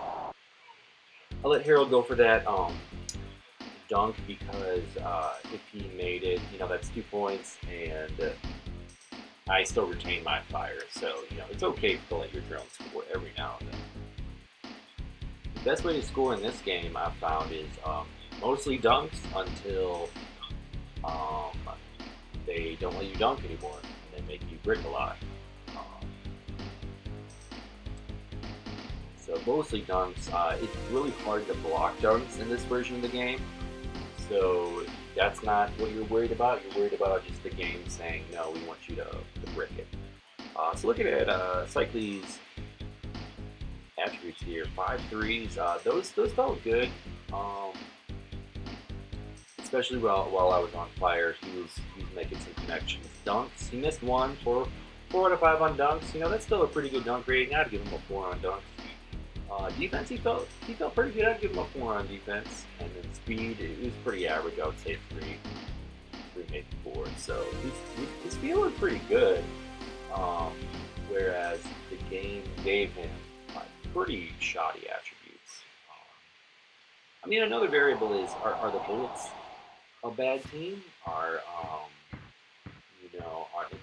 I'll let Harold go for that dunk because if he made it, that's 2 points, and I still retain my fire. So it's okay to let your drone score every now and then. The best way to score in this game I've found is mostly dunks until um, they don't let you dunk anymore and they make you brick a lot. Um, so mostly dunks. It's really hard to block dunks in this version of the game. So that's not what you're worried about. You're worried about just the game saying, no, we want you to brick it. So looking at Cycles' attributes here, 5 threes. Those felt good. Especially while I was on fire, he was making some connections. Dunks, he missed one for 4 out of 5 on dunks. That's still a pretty good dunk rating. I'd give him a 4 on dunks. Defense, he felt pretty good. I'd give him a 4 on defense. And then speed, it was pretty average. I would say 3 maybe 4. So he's feeling pretty good. Whereas the game gave him pretty shoddy attributes. Another variable is are the Bullets a bad team? Am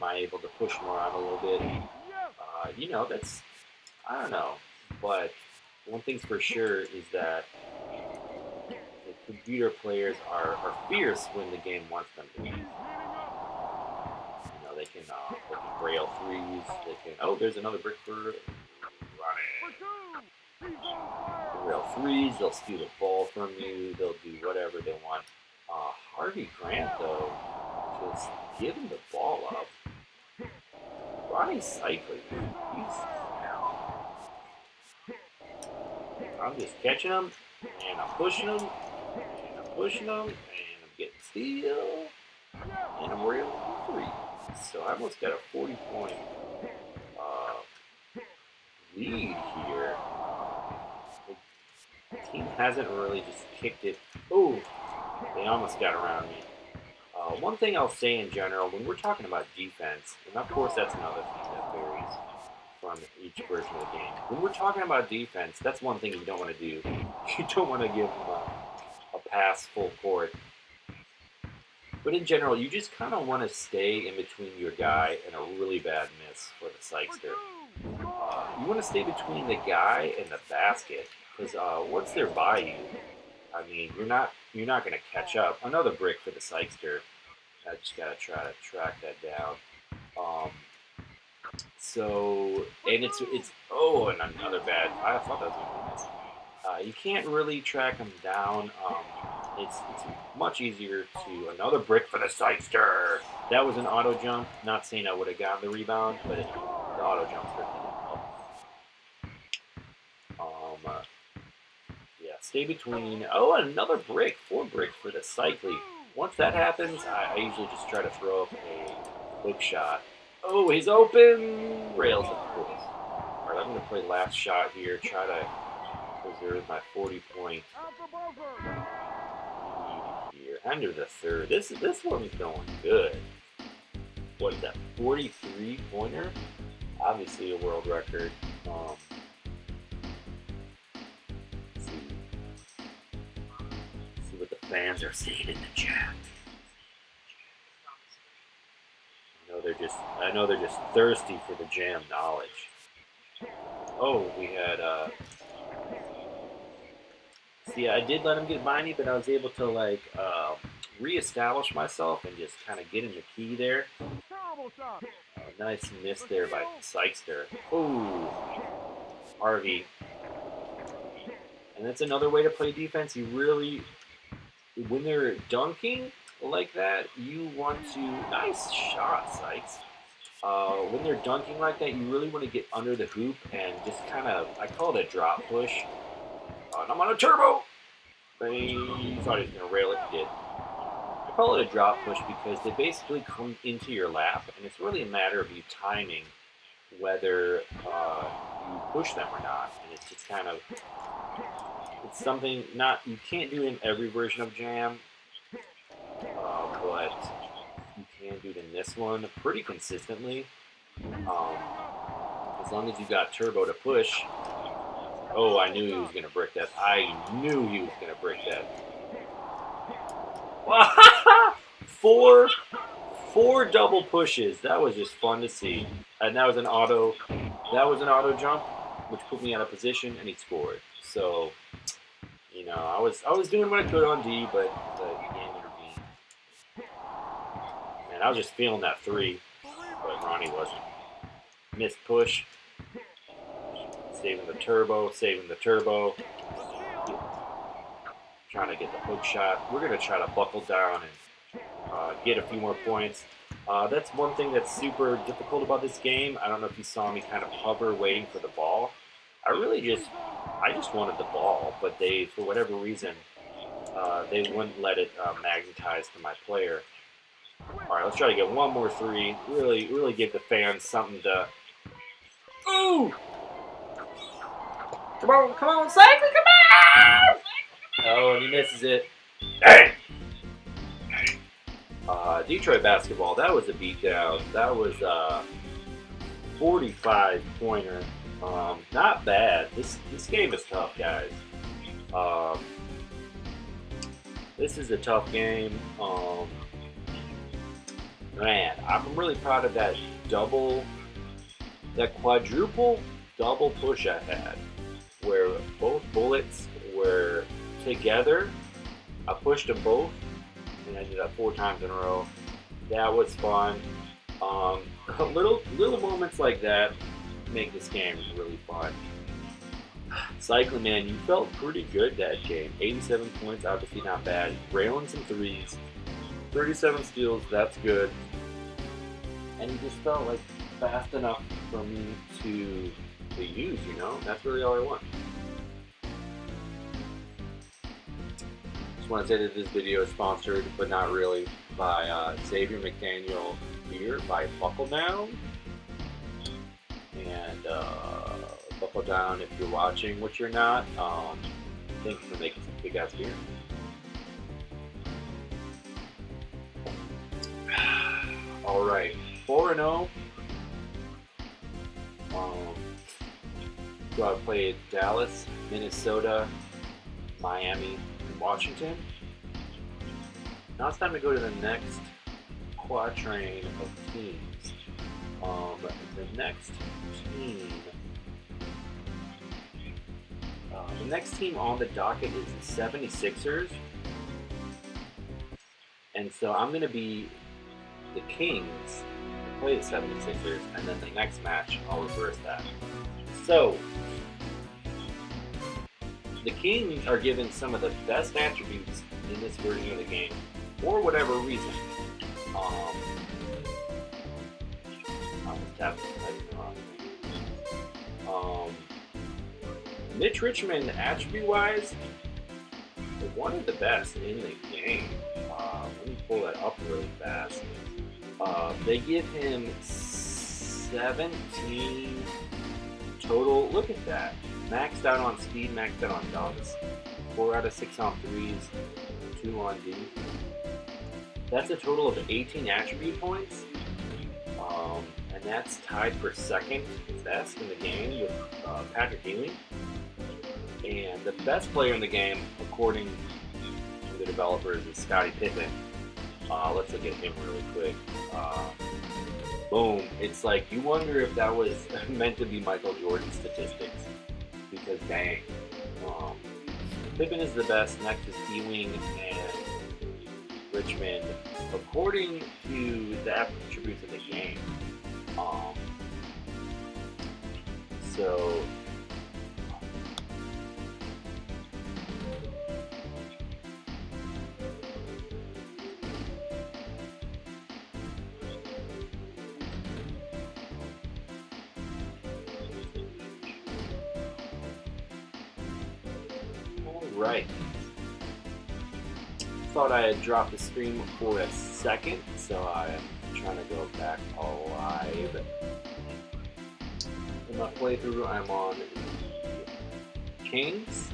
I able to push more out a little bit? That's, I don't know. But one thing's for sure is that the computer players are fierce when the game wants them to be. They can rail threes. They can. Oh, there's another brick for Ronnie. Rail threes. They'll steal the ball from you. They'll do whatever they want. Harvey Grant, though, just give him the ball up. Ronnie's cycling. I'm just catching him, and I'm pushing him, and I'm pushing him, and I'm getting steal, and I'm railing three. So I almost got a 40-point lead here. The team hasn't really just kicked it. Oh, they almost got around me. One thing I'll say in general, when we're talking about defense, and of course that's another thing that varies from each version of the game. When we're talking about defense, that's one thing you don't want to do. You don't want to give them a pass full court. But in general, you just kind of want to stay in between your guy and a really bad miss for the Sykester. You want to stay between the guy and the basket, because once they're by you, you're not going to catch up. Another brick for the Sykester. I just got to try to track that down. And another bad. I thought that was a miss. You can't really track them down. It's much easier to another brick for the Sykester. That was an auto jump. Not saying I would have gotten the rebound, but the auto jump certainly didn't help. Stay between. Oh, another brick. 4 bricks for the cycling. Once that happens, I usually just try to throw up a hook shot. Oh, he's open. Rails, of course. All right, I'm going to play last shot here. Try to preserve my 40-point lead here. Under the third. This one's going good. What is that? 43-pointer? Obviously a world record. See what the fans are saying in the chat. I know they're just thirsty for the jam knowledge. Oh, we had see, I did let him get by me, but I was able to reestablish myself and just kind of get in the key there. Nice miss there by Sykester. Oh, Harvey. And that's another way to play defense. You really, when they're dunking like that, you want to, nice shot, Sykes. When they're dunking like that, you really want to get under the hoop and just kind of, I call it a drop push. And I'm on a turbo. He thought he was going to rail it, he did. I call it a drop push because they basically come into your lap, and it's really a matter of you timing whether you push them or not. And it's just kind of, it's something you can't do in every version of Jam, but you can do it in this one pretty consistently. As long as you got turbo to push, Oh, I knew he was going to brick that. I knew he was going to brick that. Four double pushes. That was just fun to see. And that was an auto. That was an auto jump, which put me out of position, and he scored. So, you know, I was doing what I could on D, but the game intervened. Man, I was just feeling that three, but Ronnie wasn't. Missed push. Saving the turbo. Saving the turbo. Trying to get the hook shot. We're going to try to buckle down and get a few more points. That's one thing that's super difficult about this game. I don't know if you saw me kind of hover waiting for the ball. I just wanted the ball, but they, for whatever reason, they wouldn't let it magnetize to my player. All right, let's try to get one more three. Really give the fans something to... Ooh! Come on, Cycle, come on! Oh, and he misses it. Dang! Detroit basketball, that was a beatdown. That was a 45-pointer. Not bad. This game is tough, guys. This is a tough game. Man, I'm really proud of that quadruple double push I had, where both bullets were together. I pushed them both, and I did that 4 times in a row. That was fun. Little moments like that make this game really fun. Cycling, man, you felt pretty good that game. 87 points, obviously not bad. Railing some threes. 37 steals, that's good. And you just felt like fast enough for me to use, you know? That's really all I want. Just want to say that this video is sponsored, but not really, by Xavier McDaniel beer by Buckle Down. And Buckle Down if you're watching, which you're not. Thanks for making some big ass beer. All right, 4-0. So I played Dallas, Minnesota, Miami, and Washington. Now it's time to go to the next quatrain of teams. The next team on the docket is the 76ers. And so I'm going to be the Kings, play the 76ers, and then the next match, I'll reverse that. So, the Kings are given some of the best attributes in this version of the game, for whatever reason. I was tapping Mitch Richmond, attribute-wise, is one of the best in the game. Let me pull that up really fast. They give him 17 total. Look at that. Maxed out on speed, maxed out on dunks. 4 out of 6 on threes, 2 on D. That's a total of 18 attribute points. And that's tied for second best in the game with Patrick Ewing. And the best player in the game, according to the developers, is Scottie Pippen. Let's look at him really quick. Boom. It's like you wonder if that was meant to be Michael Jordan's statistics. Because dang. Pippen is the best. Next is Ewing and Richmond. According to the attributes of the game. So... Right. Thought I had dropped the stream for a second, so I'm trying to go back alive. In my playthrough, I'm on Kings,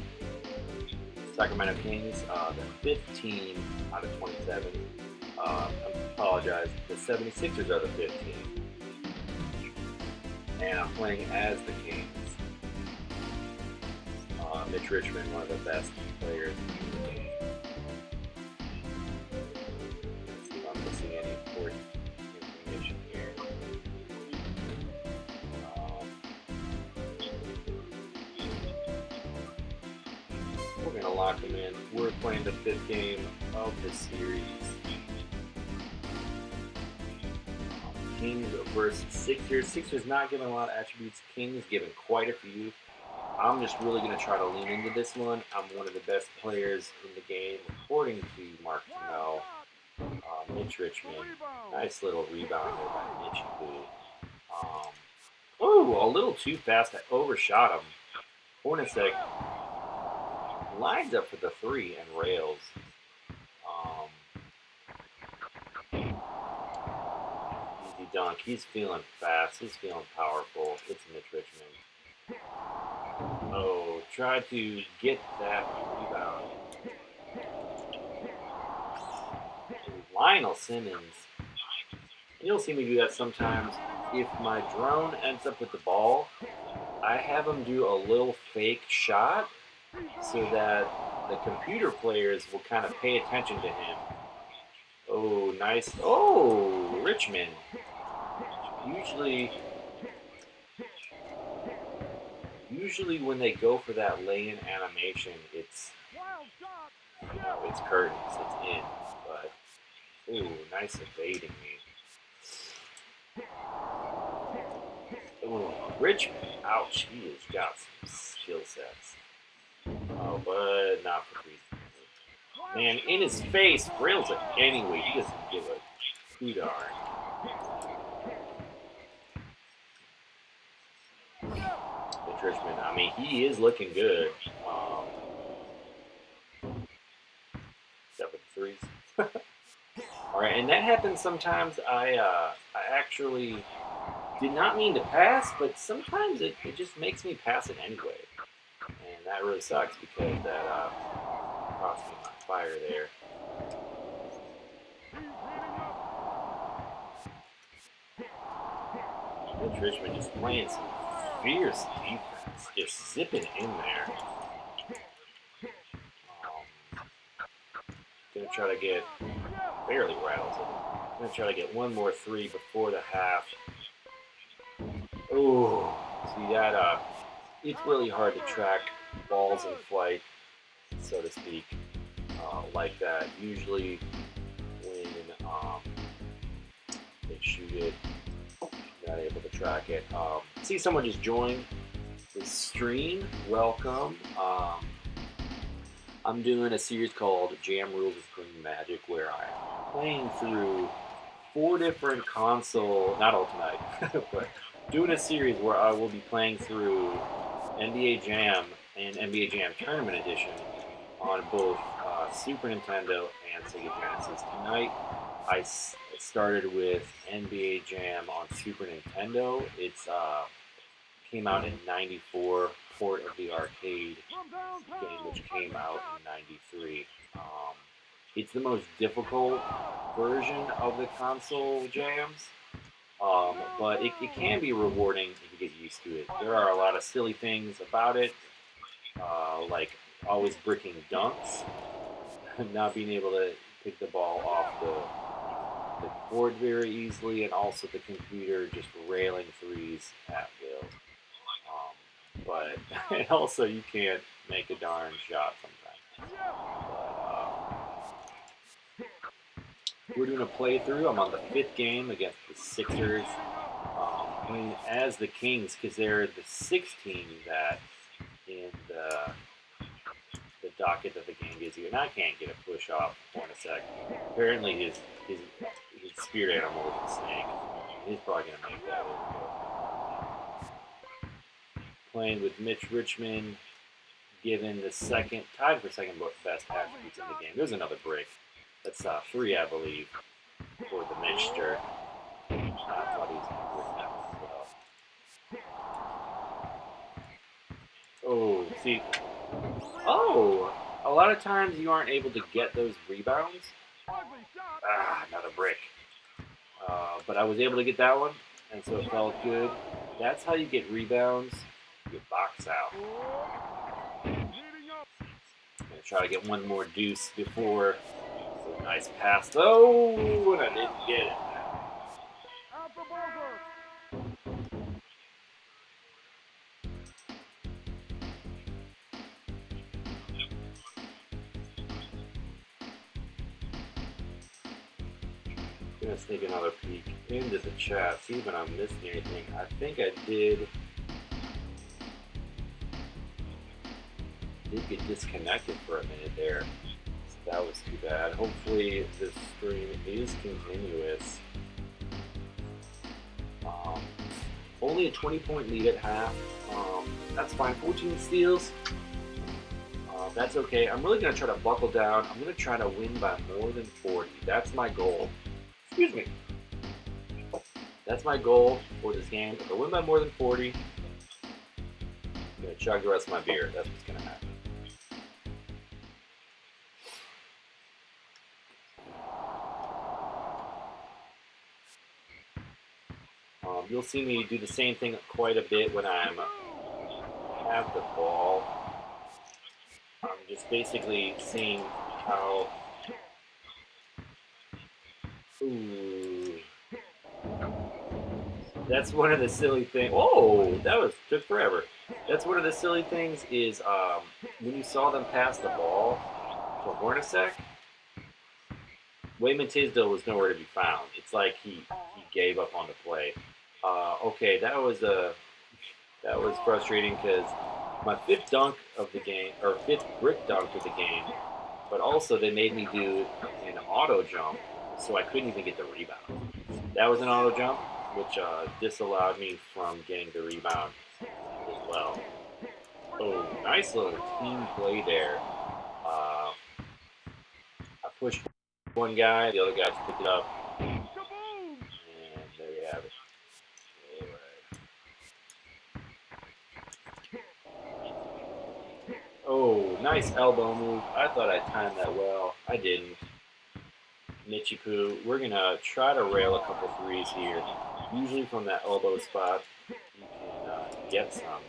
Sacramento Kings, the 15 out of 27. I apologize, the 76ers are the 15. And I'm playing as the Kings. Mitch Richmond, one of the best players in the game. Let's see if I'm missing any important information here. We're going to lock them in. We're playing the 5th game of this series. Kings versus Sixers. Sixers not given a lot of attributes. Kings given quite a few. I'm just really going to try to lean into this one. I'm one of the best players in the game, according to Mark Tumel. Mitch Richmond. Nice little rebound there by Mitch. Oh, a little too fast. I overshot him. Hornacek lines up for the 3 and rails. Easy dunk. He's feeling fast. He's feeling powerful. It's Mitch Richmond. Oh, try to get that rebound. Lionel Simmons. You'll see me do that sometimes. If my drone ends up with the ball, I have him do a little fake shot so that the computer players will kind of pay attention to him. Oh, nice. Oh, Richmond. Usually when they go for that lay-in animation, it's curtains, it's in. But, ooh, nice evading me. Ooh, Richmond. Ouch, he has got some skill sets. Oh, but not for reason. Man, in his face, rails it anyway. He doesn't give a who darn. Mitch Richmond, I mean, he is looking good. Except with the 3s. Alright, and that happens sometimes. I actually did not mean to pass, but sometimes it just makes me pass it anyway. And that really sucks because that cost me my fire there. Mitch Richmond just playing some fierce defense, just zipping in there. Gonna try to get, barely rattles it. Gonna try to get one more 3 before the half. Oh, see that, it's really hard to track balls in flight, so to speak, like that. Usually when they shoot it, not able to track it. See someone just joined the stream. Welcome. I'm doing a series called Jam Rules with Green Magic, where I'm playing through 4 different console, not Ultimate, but doing a series where I will be playing through NBA Jam and NBA Jam Tournament Edition on both Super Nintendo and Sega Genesis. Tonight, I started with NBA Jam on Super Nintendo. It's came out in '94, port of the arcade game, which came out in '93. It's the most difficult version of the console jams, but it can be rewarding if you get used to it. There are a lot of silly things about it, like always bricking dunks, not being able to pick the ball off the board very easily, and also the computer just railing 3s at will. But and also you can't make a darn shot sometimes. But we're doing a playthrough. I'm on the 5th game against the Sixers, playing as the Kings because they're the 6th team that in the docket that the game gives you. And I can't get a push off Hornacek. Apparently his spirit animal is a snake. He's probably going to make that over. Playing with Mitch Richmond, given the tied for second best attributes in the game. There's another break. That's 3, I believe, for the Mitchster. I thought he was going to break that one as well. Oh, see. Oh, a lot of times you aren't able to get those rebounds. Another brick. But I was able to get that one, and so it felt good. That's how you get rebounds. You box out. gonna try to get one more deuce before. So nice pass. Oh, and I didn't get it. I'm gonna take another peek into the chat, see if I'm missing anything. I think I did get disconnected for a minute there. So that was too bad. Hopefully this stream is continuous. Only a 20-point lead at half. That's fine. 14 steals. That's okay. I'm really going to try to buckle down. I'm going to try to win by more than 40. That's my goal. Excuse me. That's my goal for this game. If I win by more than 40, I'm going to chug the rest of my beer. That's what's going to happen. You'll see me do the same thing quite a bit when I have the ball. I'm just basically seeing how. Ooh, that's one of the silly things. Oh, took forever. That's one of the silly things is when you saw them pass the ball to Hornacek, Wayman Tisdale was nowhere to be found. It's like he gave up on the play. Okay, that was frustrating because my fifth dunk of the game, or fifth brick dunk of the game, but also they made me do an auto jump, so I couldn't even get the rebound. That was an auto jump, which disallowed me from getting the rebound as well. Oh, nice little team play there. I pushed one guy, the other guy picked it up, and there you have it. Oh, nice elbow move. I thought I timed that well. I didn't. Michiku, we're going to try to rail a couple threes here. Usually from that elbow spot, you can get some.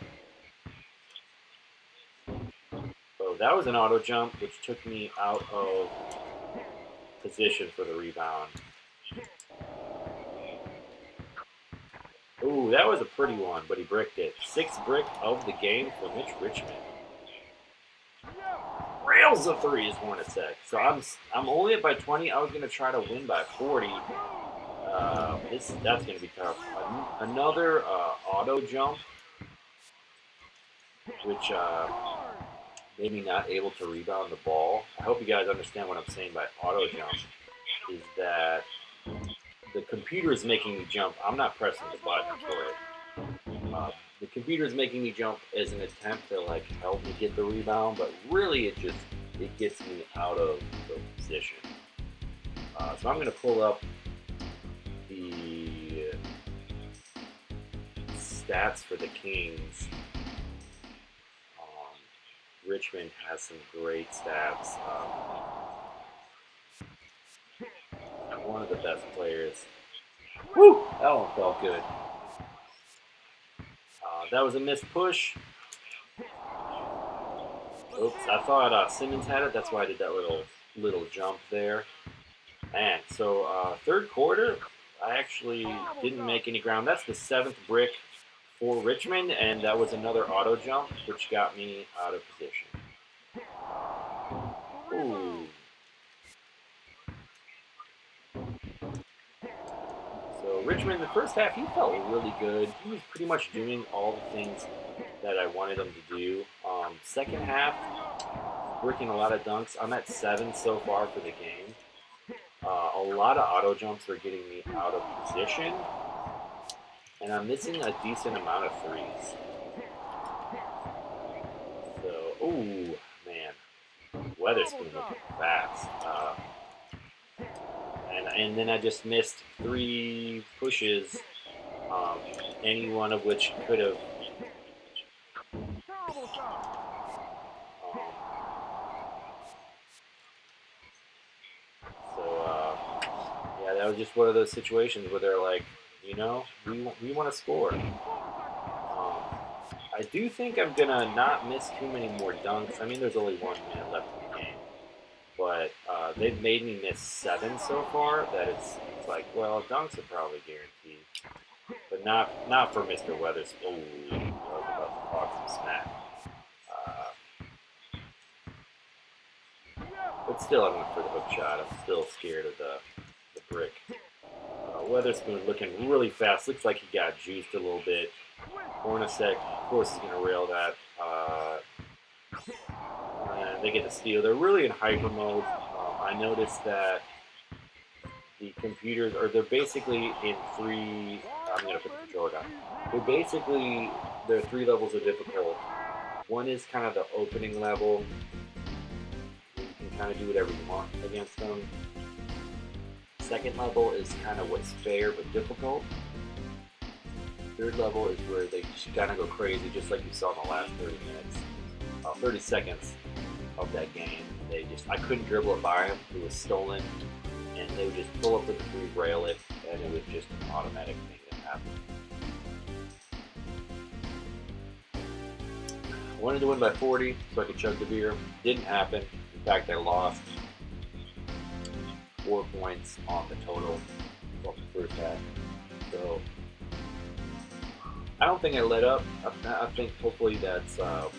Oh, that was an auto jump, which took me out of position for the rebound. Ooh, that was a pretty one, but he bricked it. Sixth brick of the game for Mitch Richmond. Rails of three is Hornacek. So I'm only up by 20. I was going to try to win by 40. That's going to be tough. Another auto jump, which made me not able to rebound the ball. I hope you guys understand what I'm saying by auto jump. Is that the computer is making me jump. I'm not pressing the button for it. The computer is making me jump as an attempt to like help me get the rebound, but really it gets me out of the position. So I'm going to pull up the stats for the Kings. Richmond has some great stats. One of the best players. Woo! That one felt good. That was a missed push. Oops, I thought Simmons had it. That's why I did that little jump there. And so third quarter, I actually didn't make any ground. That's the seventh brick for Richmond, and that was another auto jump, which got me out of position. Ooh. So Richmond, the first half, he felt really good. He was pretty much doing all the things that I wanted him to do. Second half, bricking a lot of dunks. I'm at 7 so far for the game. A lot of auto jumps are getting me out of position. And I'm missing a decent amount of threes. So, ooh, man. Weatherspoon looking fast. And then I just missed 3 pushes, any one of which could have. Yeah, that was just one of those situations where they're like, we want to score. I I do think I'm gonna not miss too many more dunks. I mean, there's only 1 minute left in the game, but they've made me miss 7 so far. That it's like, well, dunks are probably guaranteed, but not for Mr. Weathers. Oh, I was about to talk some smack. But still, I went for the hook shot. I'm still scared of the brick. Weatherspoon looking really fast. Looks like he got juiced a little bit. Hornacek, of course, is going to rail that. And they get the steal. They're really in hyper mode. I noticed that the computers, or they're basically in 3. I'm going to put the controller down. There are 3 levels of difficult. One is kind of the opening level. You can kind of do whatever you want against them. Second level is kind of what's fair but difficult. Third level is where they just kind of go crazy, just like you saw in the last 30 seconds of that game. I couldn't dribble it by them. It was stolen, and they would just pull up with the 3, rail it, and it was just an automatic thing that happened. I wanted to win by 40 so I could chug the beer. Didn't happen. In fact, I lost 4 points on the total from the first half. So I don't think I let up. I think hopefully that's kind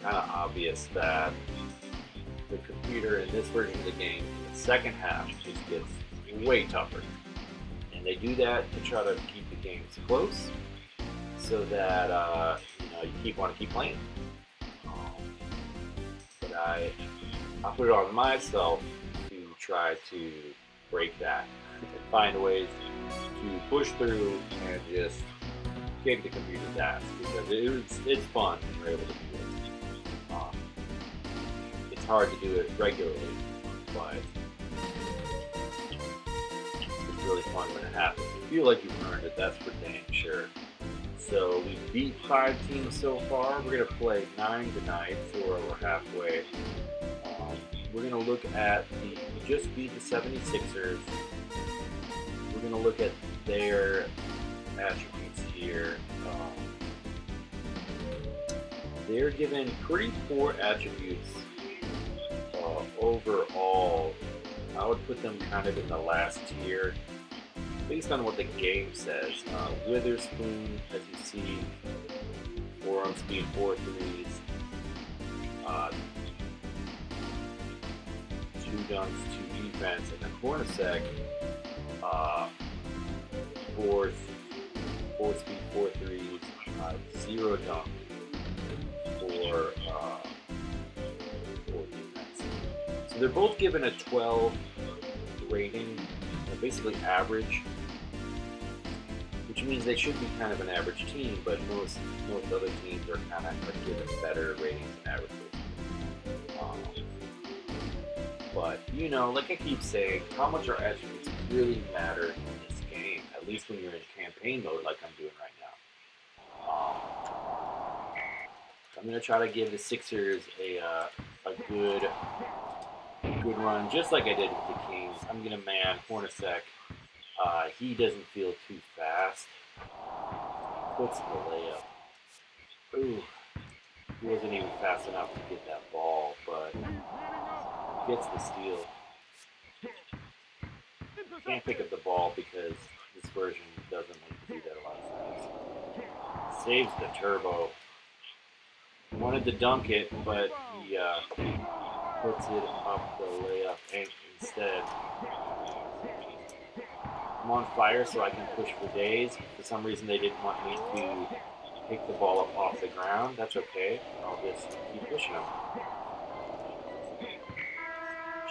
of obvious that the computer in this version of the game in the second half just gets way tougher. And they do that to try to keep the games close so that you want to keep playing. But I put it on myself to try to break that and find ways to push through and just kick the computer's ass, because it's fun when you're able to do it. It's hard to do it regularly, but it's really fun when it happens. You feel like you've earned it, that's for dang sure. So we beat 5 teams so far. We're going to play 9 tonight, so we're halfway. We're going to look at we just beat the 76ers. We're going to look at their attributes here. They're given pretty poor attributes overall. I would put them kind of in the last tier, based on what the game says. Witherspoon, as you see, 4 on speed, 4 threes, 2 dunks, 2 defense, and then Hornacek, 4 speed, 4 threes, 0 dunk, 4 defense. So they're both given a 12 rating, basically average, which means they should be kind of an average team, but most other teams are kind of given better ratings than average. But, like I keep saying, how much our attributes really matter in this game, at least when you're in campaign mode like I'm doing right now. I'm going to try to give the Sixers a good run, just like I did with the Kings. I'm going to man Hornacek. He doesn't feel too fast. Puts the layup. Ooh, he wasn't even fast enough to get that ball, but gets the steal. Can't pick up the ball because this version doesn't like to do that a lot of times. Saves the turbo. Wanted to dunk it, but he puts it up the layup instead. I'm on fire, so I can push for days. For some reason, they didn't want me to pick the ball up off the ground. That's okay. I'll just keep pushing them.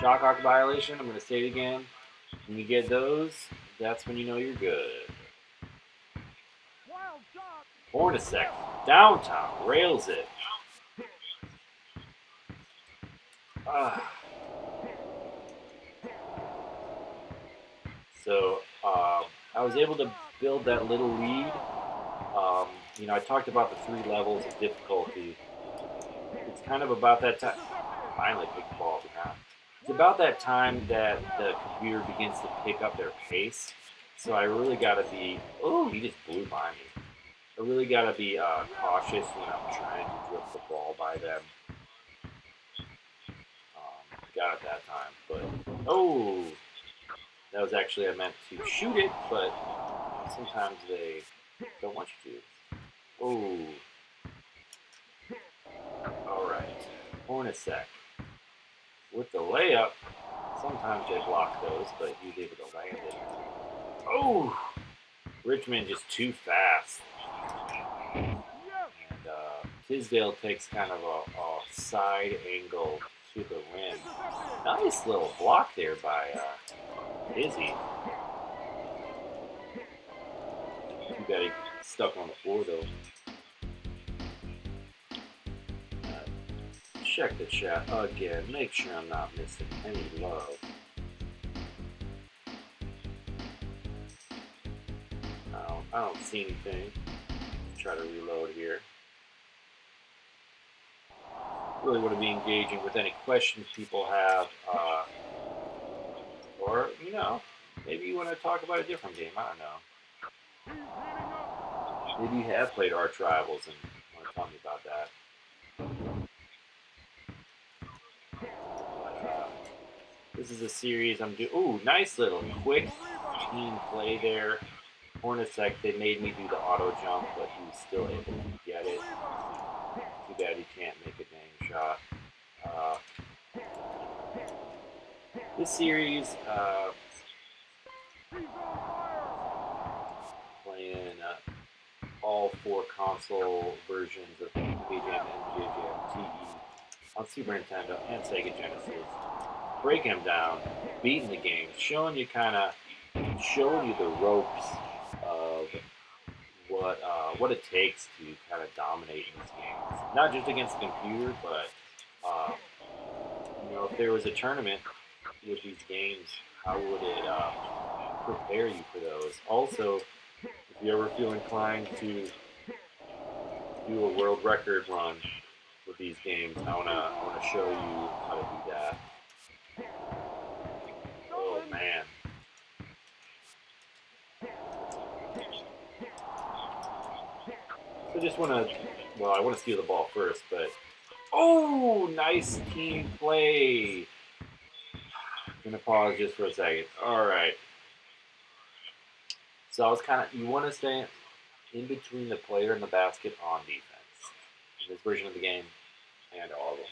Shot clock violation. I'm going to say it again. When you get those, that's when you know you're good. Hornacek, downtown, rails it. So I was able to build that little lead. I talked about the 3 levels of difficulty. It's kind of about that time. Finally picked the ball up the ground. It's about that time that the computer begins to pick up their pace. So I really got to be. Oh, he just blew by me. I really gotta be cautious when I'm trying to dribble the ball by them. Got it that time, but oh, that was actually I meant to shoot it, but sometimes they don't want you to. Oh, all right, Hornacek with the layup. Sometimes they block those, but he was able to land it. Oh, Richmond just too fast. And Tisdale takes kind of a side angle to the rim. Nice little block there by Izzy. Too bad he stuck on the floor though. Check the chat again. Make sure I'm not missing any love. I don't see anything. Try to reload here. Really want to be engaging with any questions people have, or maybe you want to talk about a different game. I don't know. Maybe you have played Arch Rivals and want to tell me about that. This is a series I'm doing. Ooh, nice little quick team play there. Hornacek, they made me do the auto jump, but he was still able to get it. Too bad he can't make a dang shot. This series, playing all 4 console versions of BJM and JJM TE on Super Nintendo and Sega Genesis. Breaking them down, beating the game, showing you the ropes of what it takes to kind of dominate in these games. Not just against the computer, but if there was a tournament with these games, how would it prepare you for those? Also, if you ever feel inclined to do a world record run with these games, I wanna show you how to do that. Oh man. So I want to steal the ball first, but oh, nice team play. I'm gonna pause just for a second. All right. So I was you want to stay in between the player and the basket on defense in this version of the game, and all of them.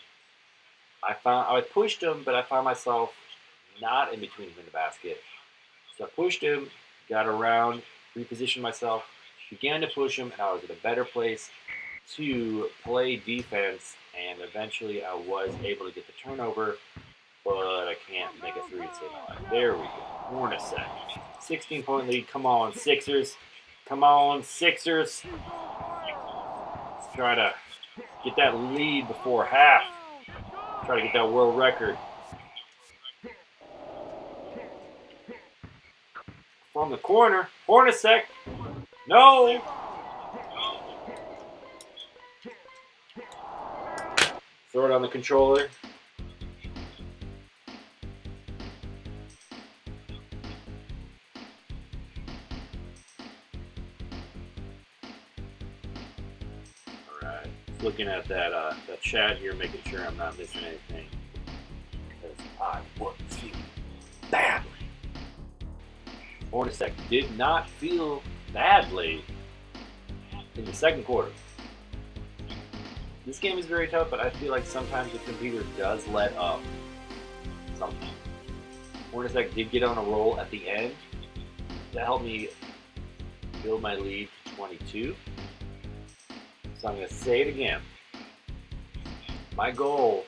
I pushed him, but I found myself not in between him and the basket. So I pushed him, got around, repositioned myself, began to push him, and I was in a better place to play defense, and eventually I was able to get the turnover, but I can't make a 3 and say no. There we go. Hornacek. 16-point lead. Come on, Sixers. Come on, Sixers. Let's try to get that lead before half. Try to get that world record. From the corner, Hornacek. No. Throw it on the controller. Alright. Looking at that chat here, making sure I'm not missing anything. Because I was feeling badly. Hornacek did not feel badly in the second quarter. This game is very tough, but I feel like sometimes the computer does let up something. Hornacek did get on a roll at the end. That helped me build my lead to 22. So I'm going to say it again. My goal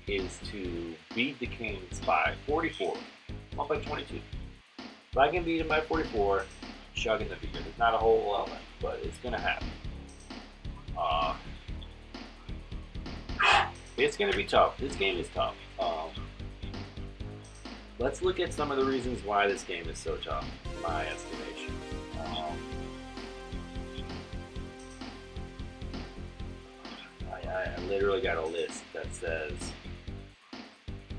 is to beat the Kings by 44. I'm up by 22. If I can beat them by 44, chugging the beer. There's not a whole lot left, but it's going to happen. It's going to be tough. This game is tough. Let's look at some of the reasons why this game is so tough, in my estimation. I literally got a list that says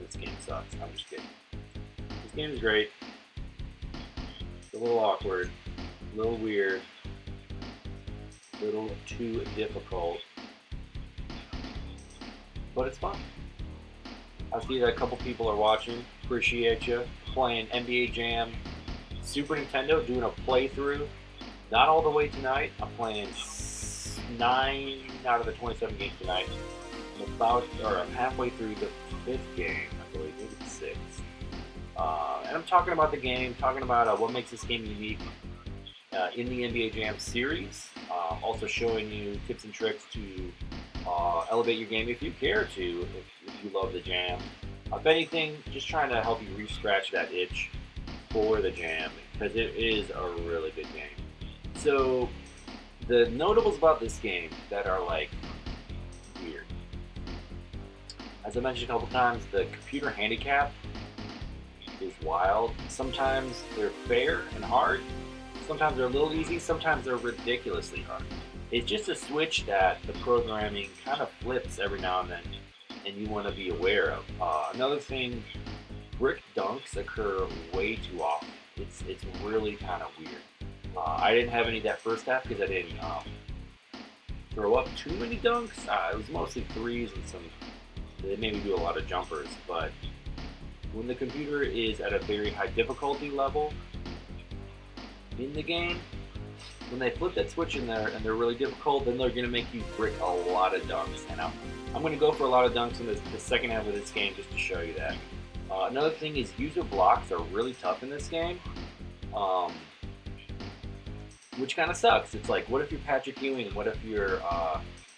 this game sucks. I'm just kidding. This game is great. It's a little awkward, a little weird, little too difficult, but it's fun. I see that a couple people are watching. Appreciate you. Playing NBA Jam Super Nintendo, doing a playthrough. Not all the way tonight. I'm playing 9 out of the 27 games tonight. I'm halfway through the 5th game, I believe, maybe the 6th. And I'm talking about the game, talking about what makes this game unique in the NBA Jam series. Also showing you tips and tricks to elevate your game if you care to, if you love the Jam. If anything, just trying to help you re-scratch that itch for the Jam, because it is a really good game. So, the notables about this game that are like weird. As I mentioned a couple times, the computer handicap is wild. Sometimes they're fair and hard. Sometimes they're a little easy. Sometimes they're ridiculously hard. It's just a switch that the programming kind of flips every now and then, and you want to be aware of. Another thing, brick dunks occur way too often. It's really kind of weird. I didn't have any that first half because I didn't throw up too many dunks. It was mostly threes and some. They made me do a lot of jumpers, but when the computer is at a very high difficulty level in the game, when they flip that switch in there and they're really difficult, then they're going to make you brick a lot of dunks. And I'm going to go for a lot of dunks in the second half of this game just to show you that. Another thing is user blocks are really tough in this game, which kind of sucks. It's like, what if you're Patrick Ewing? What if you're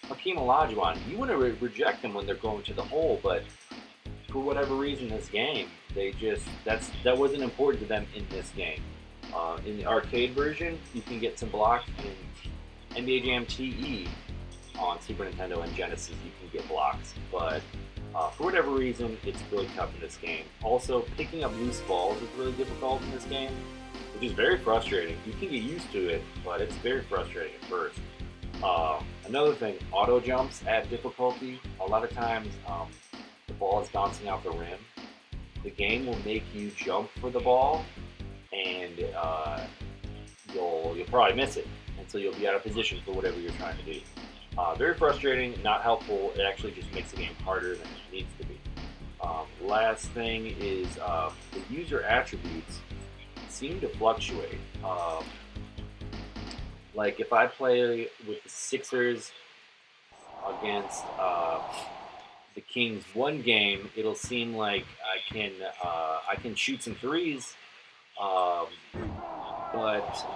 Hakeem Olajuwon? You want to reject them when they're going to the hole, but for whatever reason, this game, that wasn't important to them in this game. In the arcade version, you can get some blocks. In NBA Jam TE on Super Nintendo and Genesis, you can get blocks, but for whatever reason, it's really tough in this game. Also, picking up loose balls is really difficult in this game, which is very frustrating. You can get used to it, but it's very frustrating at first. Another thing, auto jumps add difficulty. A lot of times, the ball is bouncing out the rim. The game will make you jump for the ball, and you'll probably miss it, and so you'll be out of position for whatever you're trying to do. Very frustrating, not helpful. It actually just makes the game harder than it needs to be. Last thing is the user attributes seem to fluctuate. Like if I play with the Sixers against the Kings one game, it'll seem like I can shoot some threes, but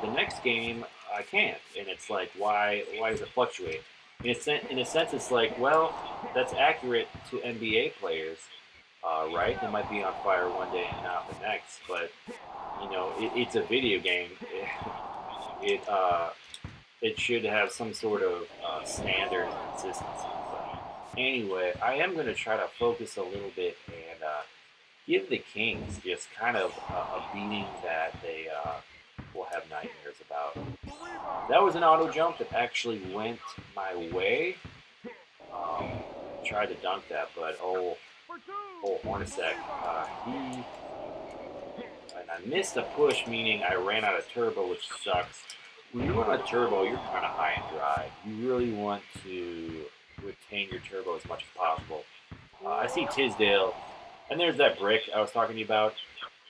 the next game I can't, and it's like why does it fluctuate? In a sense, it's like, well, that's accurate to NBA players, right? They might be on fire one day and not the next, but it's a video game. It should have some sort of standard and consistency. But anyway, I am going to try to focus a little bit and give the Kings just kind of a beating that they will have nightmares about. That was an auto jump that actually went my way. Tried to dunk that, but Hornacek, and I missed a push, meaning I ran out of turbo, which sucks. When you run a turbo, you're kind of high and dry. You really want to retain your turbo as much as possible. I see Tisdale, and there's that brick I was talking to you about.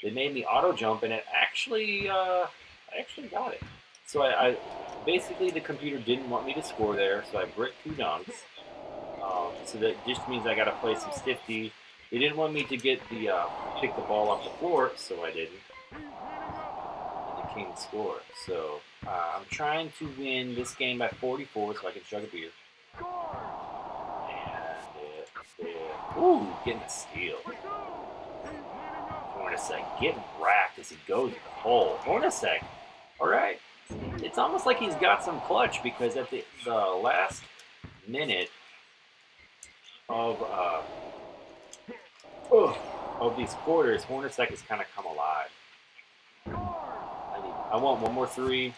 They made me auto jump, and it I actually got it. So I basically the computer didn't want me to score there, so I bricked 2 dunks. So that just means I got to play some stiff D. They didn't want me to get pick the ball off the floor, so I didn't. And the Kings score. So I'm trying to win this game by 44, so I can chug a beer. And getting a steal. Hornacek getting racked as he goes to the hole. Hornacek, all right. It's almost like he's got some clutch, because at the last minute of these quarters, Hornacek has kind of come alive. I want one more 3.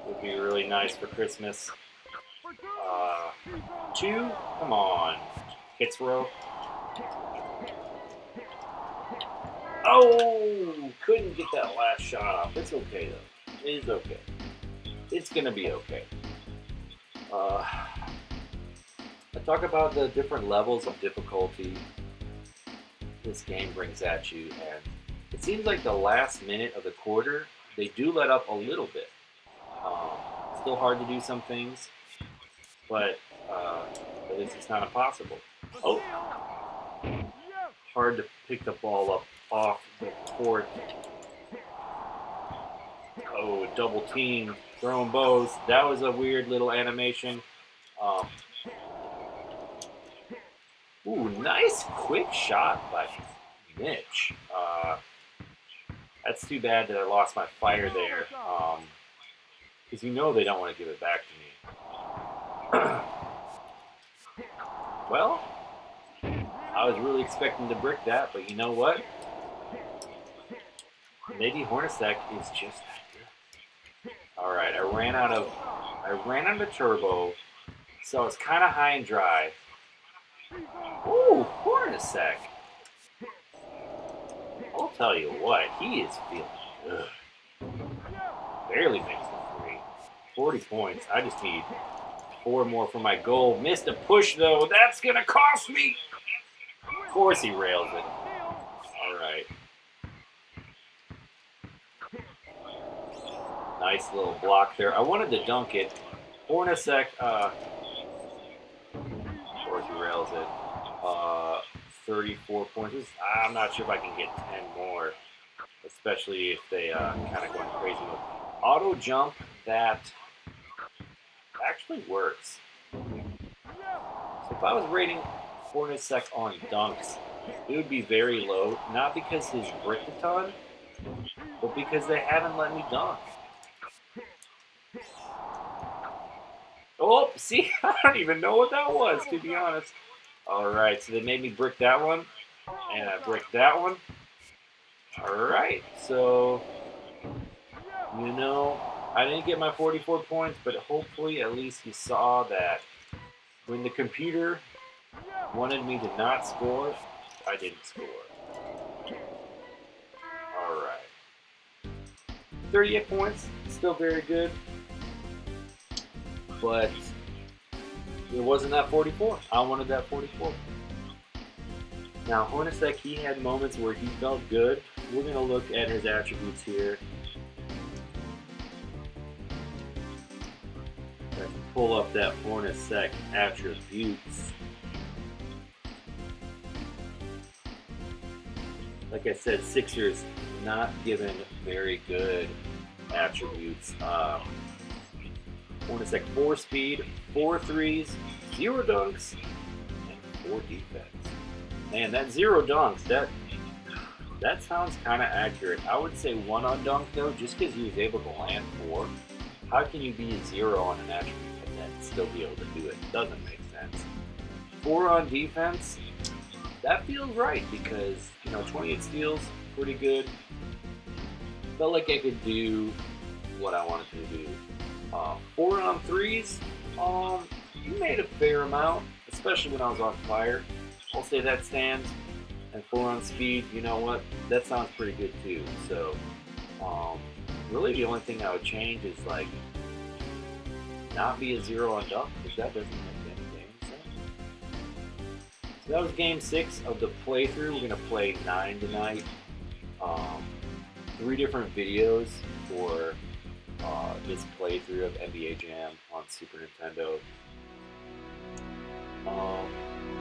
Would be really nice for Christmas. 2, come on. Hits row. Oh, couldn't get that last shot off. It's okay though. It is okay. It's gonna be okay. Uh, I talk about the different levels of difficulty this game brings at you, and it seems like the last minute of the quarter, they do let up a little bit. Um, Still hard to do some things, but at least it's not impossible. Oh, hard to pick the ball up off the court. Oh, double team, throwing bows. That was a weird little animation. Um, Ooh, nice quick shot by Mitch. That's too bad that I lost my fire there. Because you know they don't want to give it back to me. Well, I was really expecting to brick that, but you know what? Maybe Hornacek is just that good. All right, I ran out of turbo, so it's kind of high and dry. Ooh, Hornacek. I'll tell you what, he is feeling good. Barely makes the three. 40 points. I just need 4 more for my goal. Missed a push, though. That's going to cost me. Of course he rails it. All right. Nice little block there. I wanted to dunk it. Hornacek, of course he rails it. 34 points. I'm not sure if I can get 10 more, especially if they kind of going crazy with auto jump. That actually works. So if I was rating Hornacek on dunks, it would be very low, not because he's bricked a ton, but because they haven't let me dunk. Oh, see, I don't even know what that was, to be honest. All right, so they made me brick that one, and I bricked that one. All right, so, you know, I didn't get my 44 points, but hopefully at least you saw that when the computer wanted me to not score, I didn't score. All right. 38 points, still very good, but it wasn't that 44. I wanted that 44. Now, Hornacek, he had moments where he felt good. We're going to look at his attributes here. Let's pull up that Hornacek attributes. Like I said, Sixers not given very good attributes. Hornacek 4 speed, 4 threes, 0 dunks, and 4 defense. Man, that 0 dunks, that sounds kind of accurate. I would say 1 on dunk though, just because he was able to land 4. How can you be a 0 on an attribute and then still be able to do it? It doesn't make sense. 4 on defense, that feels right because, 28 steals, pretty good. Felt like I could do what I wanted to do. 4 on threes, you made a fair amount, especially when I was on fire. I'll say that stands. And 4 on speed, you know what? That sounds pretty good too. So, really the only thing I would change is not be a 0 on dunk, because that doesn't make any sense. So that was game 6 of the playthrough. We're going to play 9 tonight. 3 different videos for this playthrough of NBA Jam on Super Nintendo.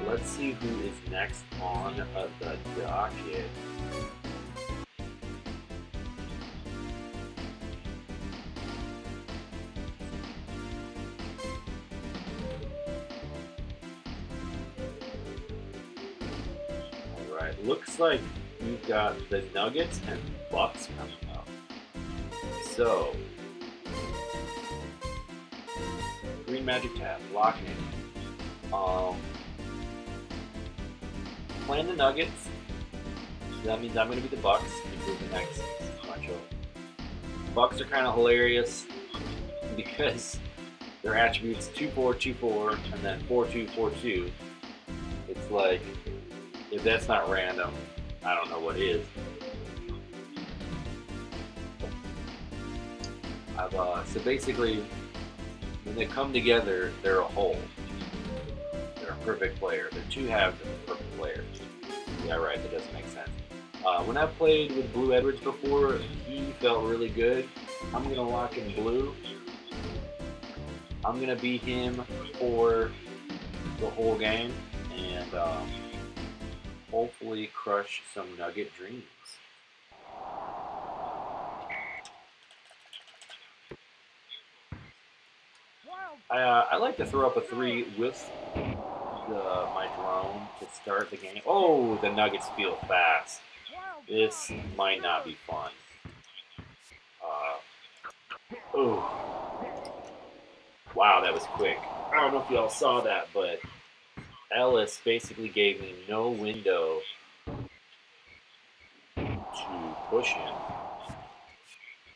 Let's see who is next on the docket. Alright, looks like we've got the Nuggets and Bucks coming up. So, green Magic tab, locking in. Playing the Nuggets, so that means I'm going to be the Bucks for the next sequential. Bucks are kind of hilarious because their attributes 2-4, 2-4, and then 4-2, 4-2. It's like, if that's not random, I don't know what is. So basically, When they come together, they're a whole. They're a perfect player. They're two halves of a perfect player. Yeah, right. That doesn't make sense. When I played with Blue Edwards before, he felt really good. I'm gonna lock in Blue. I'm gonna beat him for the whole game and hopefully crush some Nugget dreams. I like to throw up a 3 with my drone to start the game. Oh, the Nuggets feel fast. This might not be fun. Oh, wow, that was quick. I don't know if y'all saw that, but Ellis basically gave me no window to push him.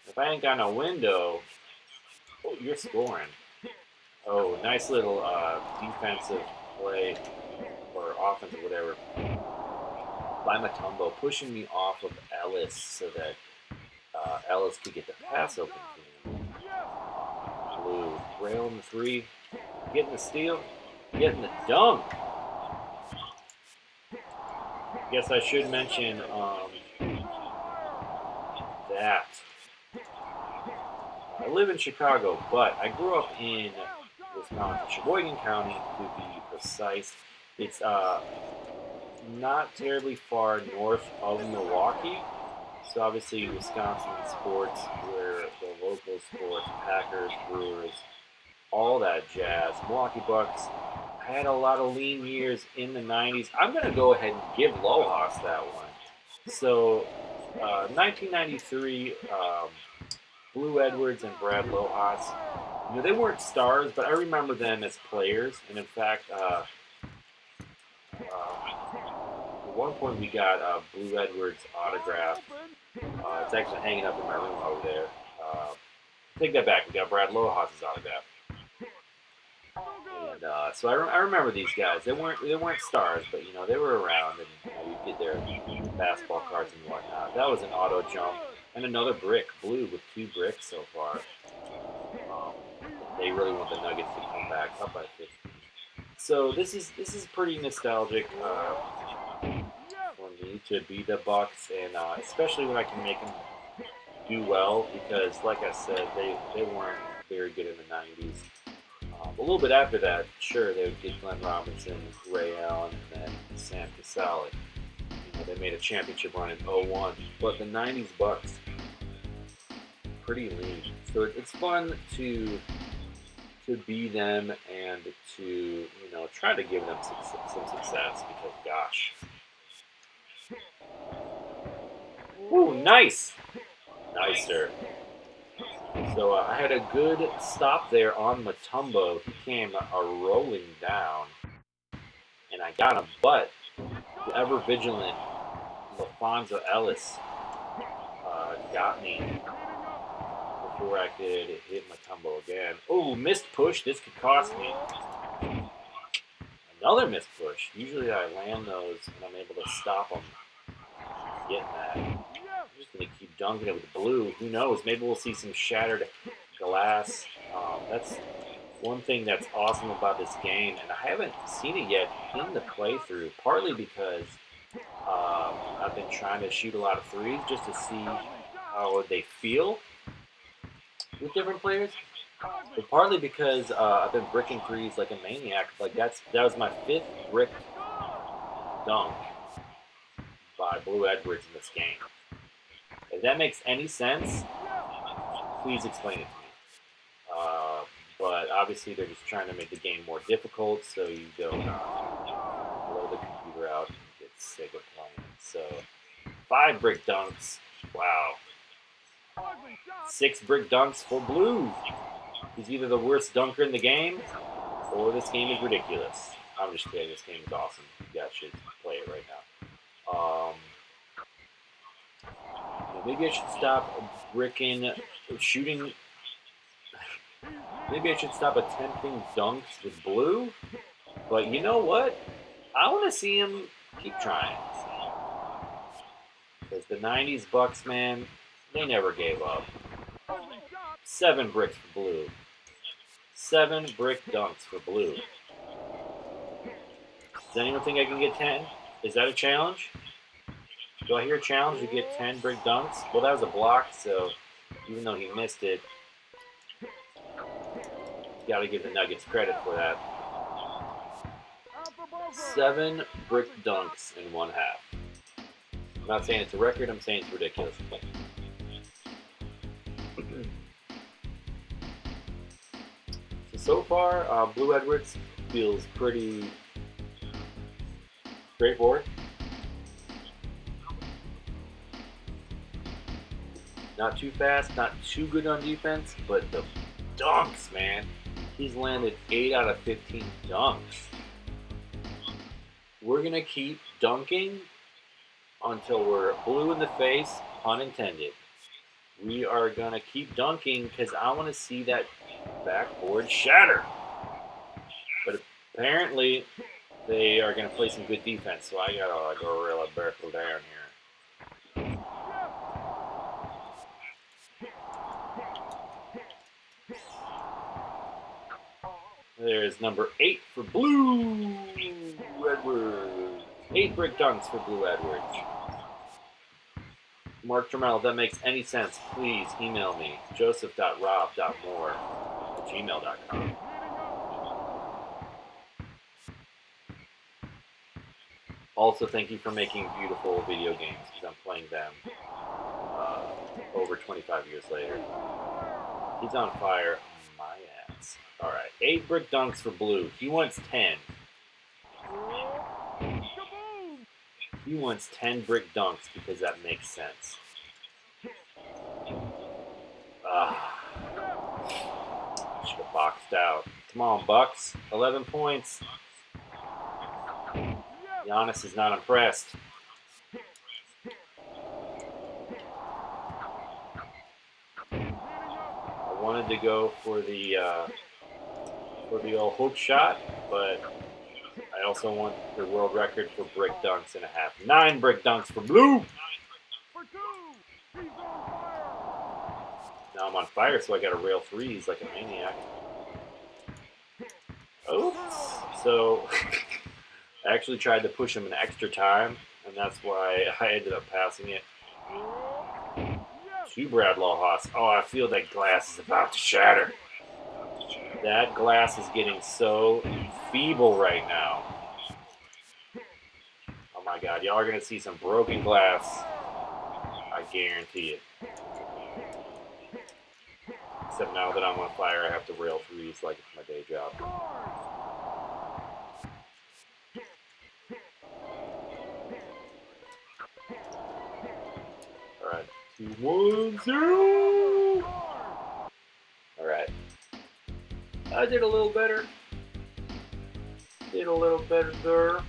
If I ain't got no window, oh, you're scoring. Oh, nice little defensive play or offensive, whatever, by Mutombo, pushing me off of Ellis so that Ellis could get the pass open to him. Blue, railing the 3, getting the steal, getting the dunk. Guess I should mention that I live in Chicago, but I grew up in Wisconsin, Sheboygan County to be precise. It's not terribly far north of Milwaukee. So obviously Wisconsin sports, where the local sports, Packers, Brewers, all that jazz. Milwaukee Bucks had a lot of lean years in the 90s. I'm going to go ahead and give Lojas that one. So 1993, Blue Edwards and Brad Lojas, you know, they weren't stars, but I remember them as players. And in fact, at one point we got Blue Edwards' autograph. It's actually hanging up in my room over there. Take that back. We got Brad Lojas' autograph. And so I remember these guys. They weren't stars, but you know they were around, and you know you get their basketball cards and whatnot. That was an auto jump and another brick. Blue with 2 bricks so far. They really want the Nuggets to come back up by 50. So this is pretty nostalgic for me to be the Bucks, and especially when I can make them do well, because like I said, they weren't very good in the 90s. A little bit after that, sure, they would get Glenn Robinson, Ray Allen, and then Sam Cassell. You know, they made a championship run in 01, but the 90s Bucks, pretty lean. So it's fun to be them and to, you know, try to give them some success, because gosh. Ooh, nice! Nicer. So I had a good stop there on Mutombo. He came rolling down, and I got him. But the ever vigilant LaFonso Ellis got me before I could hit Mutombo again. Oh, missed push. This could cost me. Another missed push. Usually I land those and I'm able to stop them getting that. I'm just going to keep dunking it with Blue. Who knows? Maybe we'll see some shattered glass. That's one thing that's awesome about this game, and I haven't seen it yet in the playthrough, partly because I've been trying to shoot a lot of 3s just to see how they feel with different players, but partly because I've been bricking 3s like a maniac. Like that was my 5th brick dunk by Blue Edwards in this game. If that makes any sense, please explain it to me. But obviously they're just trying to make the game more difficult, so you don't blow the computer out and get sick of playing. So 5 brick dunks. Wow. 6 brick dunks for Blue. He's either the worst dunker in the game, or this game is ridiculous. I'm just kidding. This game is awesome. You guys should play it right now. Maybe I should stop bricking, shooting. Maybe I should stop attempting dunks with Blue. But you know what? I want to see him keep trying. Because the 90s Bucks, man, they never gave up. 7 bricks for Blue. 7 brick dunks for blue. Does anyone think I can get 10? Is that a challenge? Do I hear a challenge to get 10 brick dunks? Well, that was a block, so even though he missed it, gotta give the Nuggets credit for that. 7 brick dunks in one half. I'm not saying it's a record, I'm saying it's ridiculous. So far, Blue Edwards feels pretty straightforward. Not too fast, not too good on defense, but the dunks, man. He's landed 8 out of 15 dunks. We're going to keep dunking until we're blue in the face, pun intended. We are going to keep dunking because I want to see that backboard shatter. But apparently, they are going to play some good defense, so I got to gorilla barrel down here. There's number 8 for Blue Edwards. 8 brick dunks for Blue Edwards. Mark Trammell, if that makes any sense, please email me, joseph.rob.moore@gmail.com. Also, thank you for making beautiful video games, because I'm playing them over 25 years later. He's on fire. My ass. Alright, 8 brick dunks for Blue. He wants 10. He wants 10 brick dunks because that makes sense. Should have boxed out. Come on, Bucks. 11 points. Giannis is not impressed. I wanted to go for the old hook shot, but I also want the world record for brick dunks and a half. 9 brick dunks for Blue. Now I'm on fire, so I got to rail threes like a maniac. Oops. So I actually tried to push him an extra time, and that's why I ended up passing it to Brad Lawhouse. Oh, I feel that glass is about to shatter. That glass is getting so feeble right now. Oh my God, y'all are going to see some broken glass. I guarantee it. Except now that I'm on fire, I have to rail threes like it's my day job. Alright, 2-1-0. Alright. I did a little better. Did a little better there.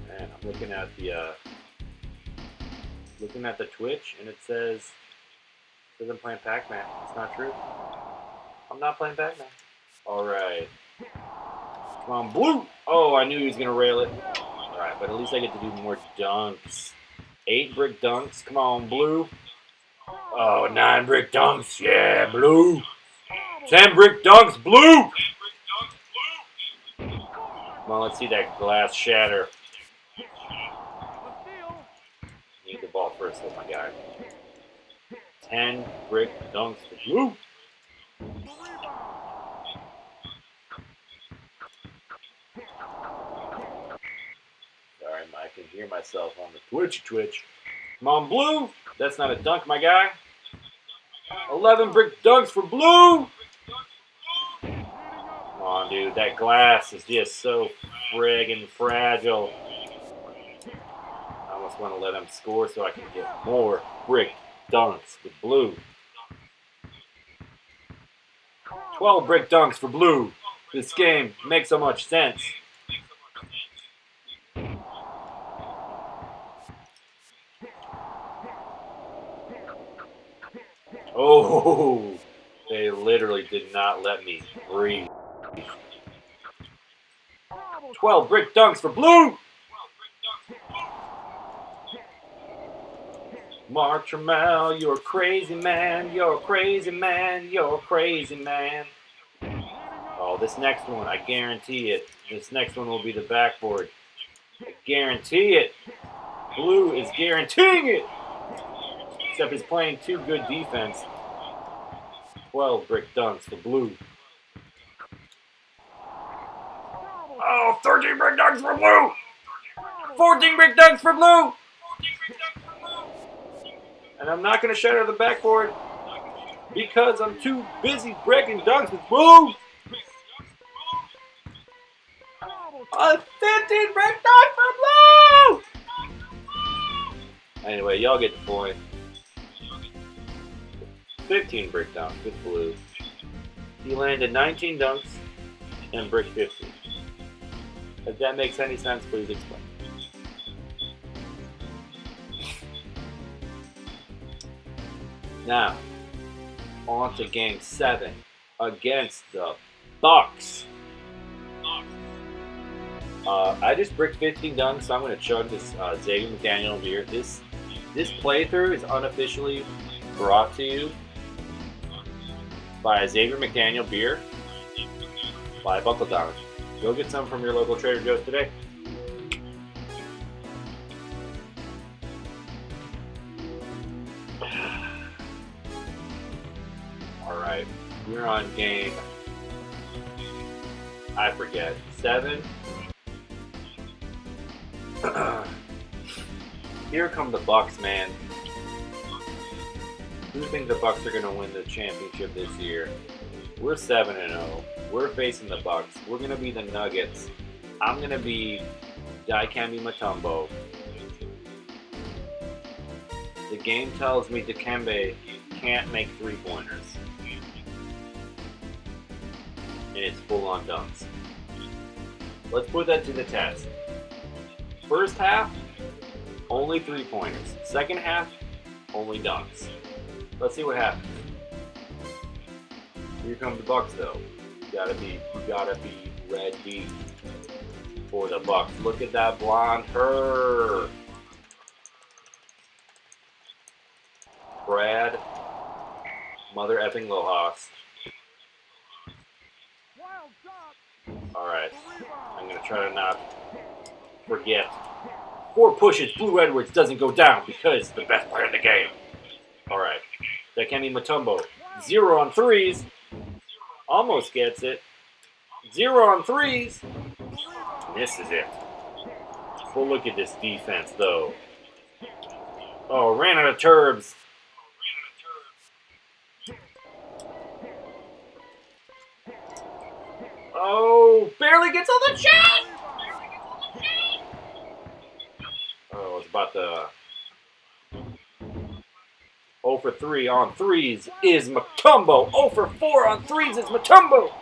Man, I'm looking at the Twitch, and it says I'm playing Pac-Man. It's not true. I'm not playing Pac-Man. Alright. Come on, Blue! Oh, I knew he was going to rail it. Alright, but at least I get to do more dunks. 8 brick dunks. Come on, Blue. Oh, 9 brick dunks. Yeah, Blue. 10 brick dunks, Blue! Come on, let's see that glass shatter. Need the ball first, oh my God. 10 brick dunks for Blue. Sorry, I can hear myself on the Twitch. Come on, Blue. That's not a dunk, my guy. 11 brick dunks for Blue. Come on, dude. That glass is just so friggin' fragile. I almost want to let him score so I can get more brick dunks with Blue. 12 brick dunks for Blue. This game makes so much sense. Oh, they literally did not let me breathe. 12 brick dunks for Blue. Mark Trammell, you're a crazy man, you're a crazy man, you're a crazy man. Oh, this next one, I guarantee it. This next one will be the backboard. I guarantee it. Blue is guaranteeing it. Except he's playing too good defense. 12 brick dunks for Blue. Oh, 13 brick dunks for Blue. 14 brick dunks for Blue. And I'm not going to shout out the backboard because I'm too busy breaking dunks with Blue. A 15 brick dunk for Blue. Anyway, y'all get the point. 15 brick dunks with Blue. He landed 19 dunks and brick 50. If that makes any sense, please explain. Now, on to Game 7 against the Bucks. I just bricked 15 dunks, so I'm going to chug this Xavier McDaniel beer. This playthrough is unofficially brought to you by Xavier McDaniel beer by Buckle Down. Go get some from your local Trader Joe's today. Alright, we're on game, I forget, 7? Here come the Bucks, man. Who thinks the Bucks are going to win the championship this year? We're 7-0. We're facing the Bucks. We're going to be the Nuggets. I'm going to be Dikembe Mutombo. The game tells me Dikembe can't make three-pointers. And it's full-on dunks. Let's put that to the test. First half, only three-pointers. Second half, only dunks. Let's see what happens. Here come the Bucks, though. You gotta be ready for the Bucks. Look at that blonde hair. Brad, mother effing Lohas. Alright, I'm gonna try to not forget. 4 pushes, Blue Edwards doesn't go down because he's the best player in the game. Alright, Dikembe Mutombo, 0 on threes. Almost gets it. 0 on threes. This is it. Well, look at this defense, though. Oh, ran out of turbs. Oh, barely gets on the shot. Oh, I was about to... 0 for 3 on threes is Mutombo. 0 for 4 on threes is Mutombo.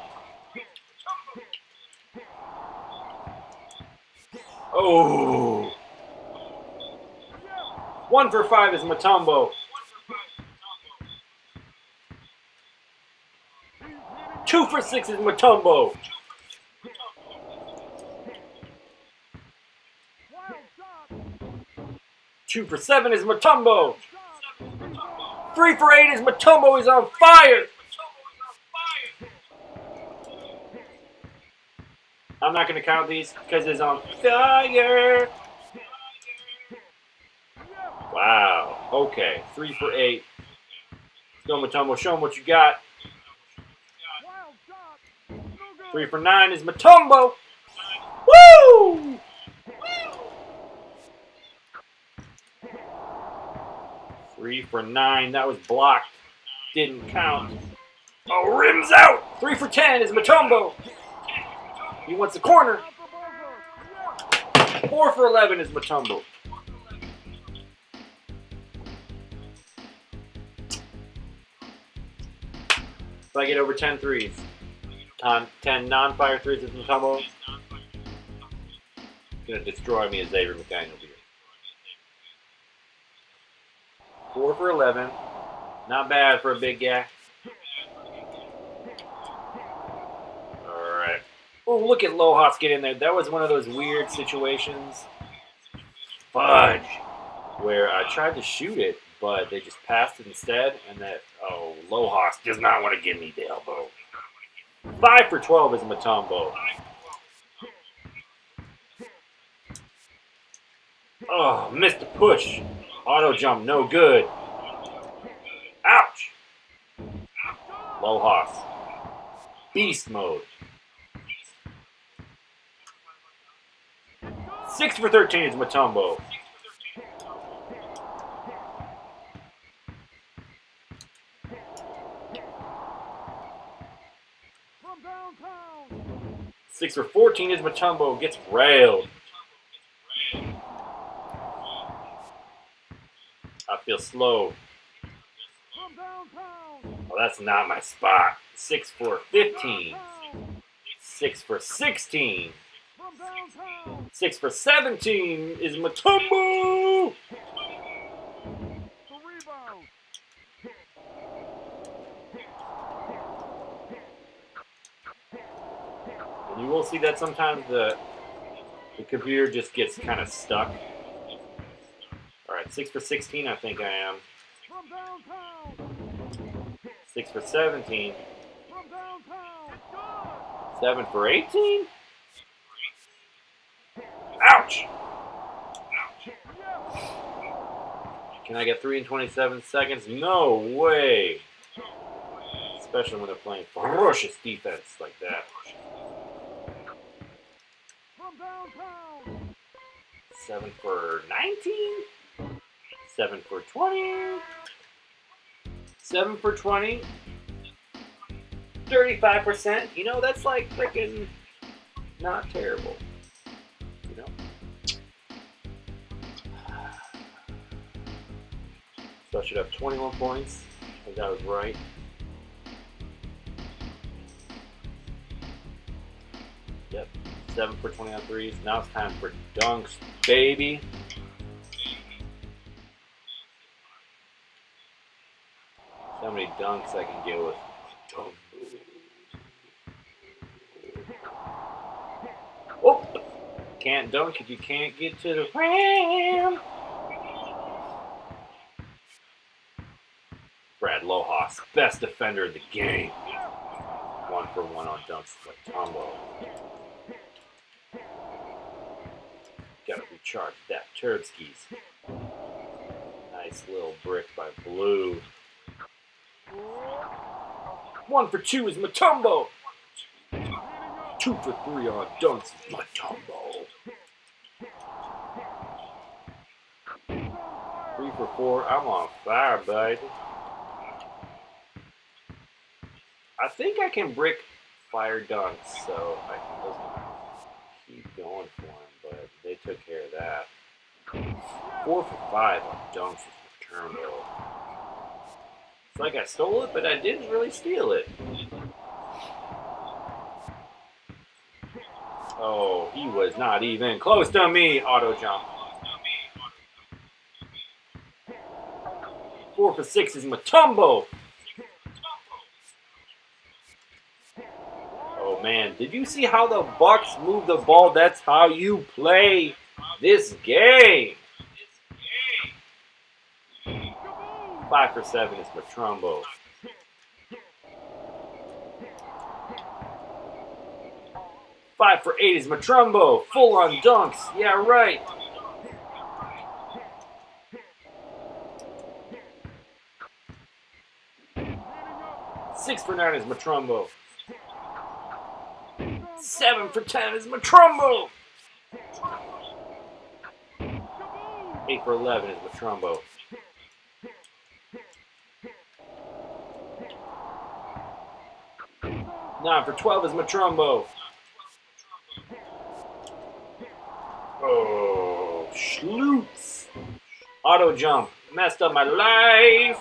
Oh. 1 for 5 is Mutombo. 2 for 6 is Mutombo. 2 for 7 is Mutombo. 3 for 8 is Mutombo. He's on fire. I'm not going to count these because he's on fire. Wow. Okay. 3 for 8. Let's go, Mutombo. Show him what you got. 3 for 9 is Mutombo. Woo! 3 for 9. That was blocked. Didn't count. Oh, rims out. 3 for 10 is Mutombo. He wants the corner. 4 for 11 is Mutombo. If I get over 10 threes, 10 non-fire threes is Mutombo, going to destroy me as Xavier McDaniel here. 4 for 11. Not bad for a big guy. Alright. Oh, look at Lohas get in there. That was one of those weird situations. Fudge. Where I tried to shoot it, but they just passed it instead, and that, oh, Lohas does not want to give me the elbow. 5 for 12 is Mutombo. Oh, missed the push. Auto jump, no good. Ouch. Lohas. Beast mode. 6 for 13 is Mutombo.
From downtown.
6 for 14 is Mutombo. Gets railed. I feel slow.
From downtown.
Oh, that's not my spot. 6 for 15. 6 for 16.
From downtown.
6 for 17 is Mutombo.
The rebound.
And you will see that sometimes the computer just gets kind of stuck. Alright, 6 for 16 I think I am.
From downtown.
6 for 17.
From downtown.
7 for 18? Ouch! Can I get 3 in 27 seconds? No way! Especially when they're playing ferocious defense like that.
From downtown.
7 for 19? 7 for 20? 7 for 20? 35%? You know, that's like freaking not terrible. You know? So I should have 21 points. I think that was right. Yep. 7 for 20 on threes. Now it's time for dunks, baby. So many dunks I can get with. Oh! Can't dunk if you can't get to the rim. Brad Lohas, best defender in the game. 1 for 1 on dunks like Tombo. Gotta recharge that Turbskis. Nice little brick by Blue. 1 for 2 is Mutombo. 2 for 3 on dunks is Mutombo. 3 for 4. I'm on fire, baby. I think I can brick fire dunks, so I can just keep going for him, but they took care of that. 4 for 5 on dunks with Turbo. It's like I stole it, but I didn't really steal it. Oh, he was not even close to me. Auto jump. 4 for 6 is Mutombo. Oh man, did you see how the Bucks move the ball? That's how you play this game. 5 for 7 is Mutombo. 5 for 8 is Mutombo. Full on dunks. Yeah, right. 6 for 9 is Mutombo. 7 for 10 is Mutombo. 8 for 11 is Mutombo. 9 for 12 is Mutombo. Oh, Schlutz. Auto jump. Messed up my life.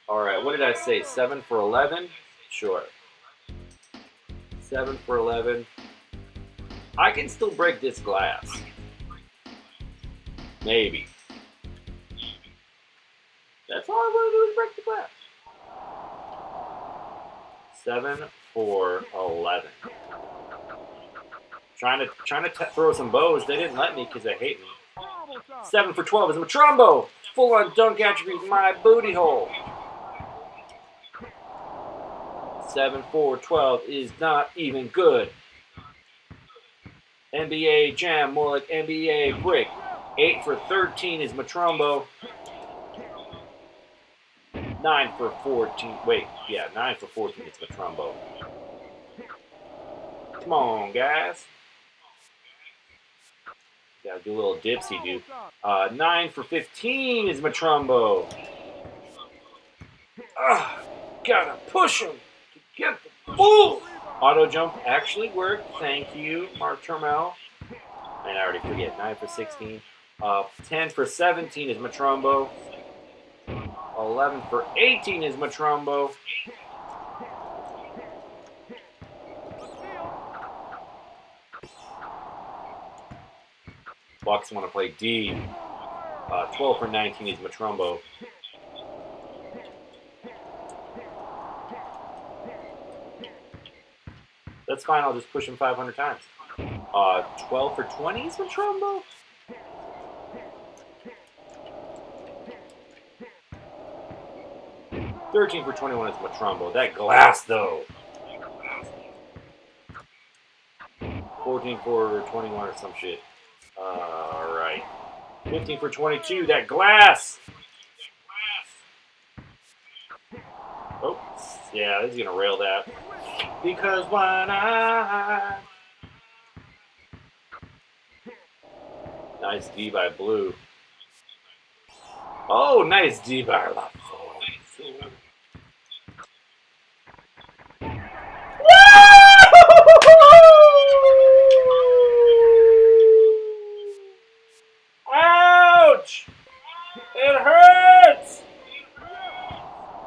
Alright, what did I say? 7 for 11? Sure. 7 for 11. I can still break this glass. Maybe. That's all I want to do is break the glass. 7 for 11. Trying to throw some bows. They didn't let me because they hate me.
up.
7 for 12 is Matrumbo. Full-on dunk attribute, my booty hole. 7 for 12 is not even good. NBA Jam, more like NBA Brick. 8 for 13 is Matrumbo. 9 for 14. Wait, yeah, 9 for 14 is Matrumbo. Come on, guys. Gotta do a little dipsy, dude. 9 for 15 is Matrumbo. Gotta push him to get the ball. Auto jump actually worked. Thank you, Mark Turmel. And I already forget. 9 for 16. 10 for 17 is Matrumbo. 11 for 18 is Matrumbo. Bucks want to play D. 12 for 19 is Matrumbo. That's fine, I'll just push him 500 times. 12 for 20 is Matrumbo. $13 for 21 is Matrumbo. That glass, though. 14 for 21 or some shit. Alright. 15 for 22. That glass! Oh, yeah, this is going to rail that. Because why not? Nice D by Blue. Oh, nice D by La Ouch! It hurts!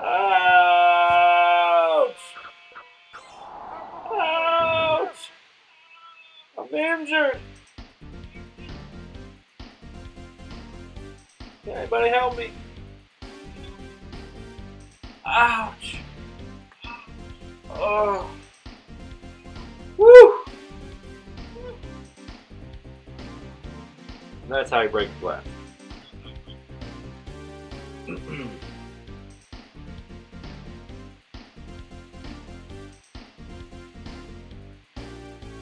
Ouch! Ouch! I'm injured! Can anybody help me? Ouch! Oh! Woo! That's how you break the glass.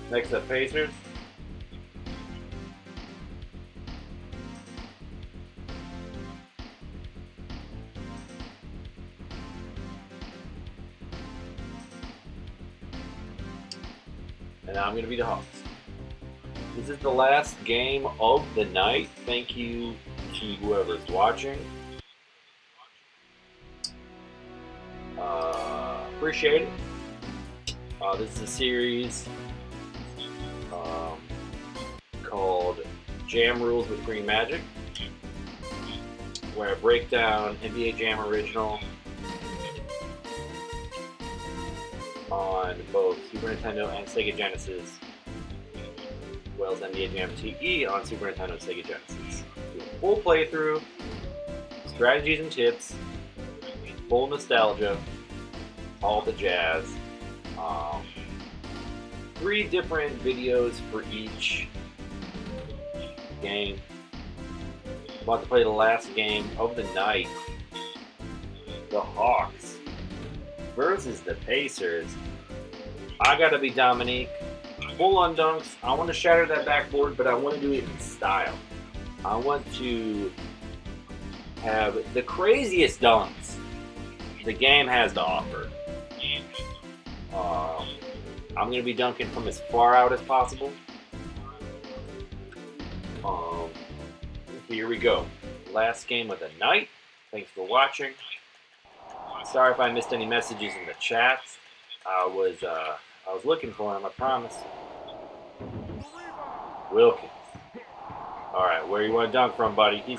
Next up, Pacers. And now I'm going to be the Hawks. This is the last game of the night. Thank you to whoever's watching. Appreciate it. This is a series called Jam Rules with Green Magic, where I break down NBA Jam Original on both Super Nintendo and Sega Genesis, as well as NBA Jam TE on Super Nintendo and Sega Genesis. Do a full playthrough, strategies and tips, full nostalgia, all the jazz. 3 different videos for each game. About to play the last game of the night. The Hawks versus the Pacers. I gotta be Dominique. Full on dunks. I want to shatter that backboard, but I want to do it in style. I want to have the craziest dunks the game has to offer. I'm going to be dunking from as far out as possible. Here we go. Last game of the night. Thanks for watching. Sorry if I missed any messages in the chat. I was looking for him, I promise. Wilkins. Alright, where you want to dunk from, buddy?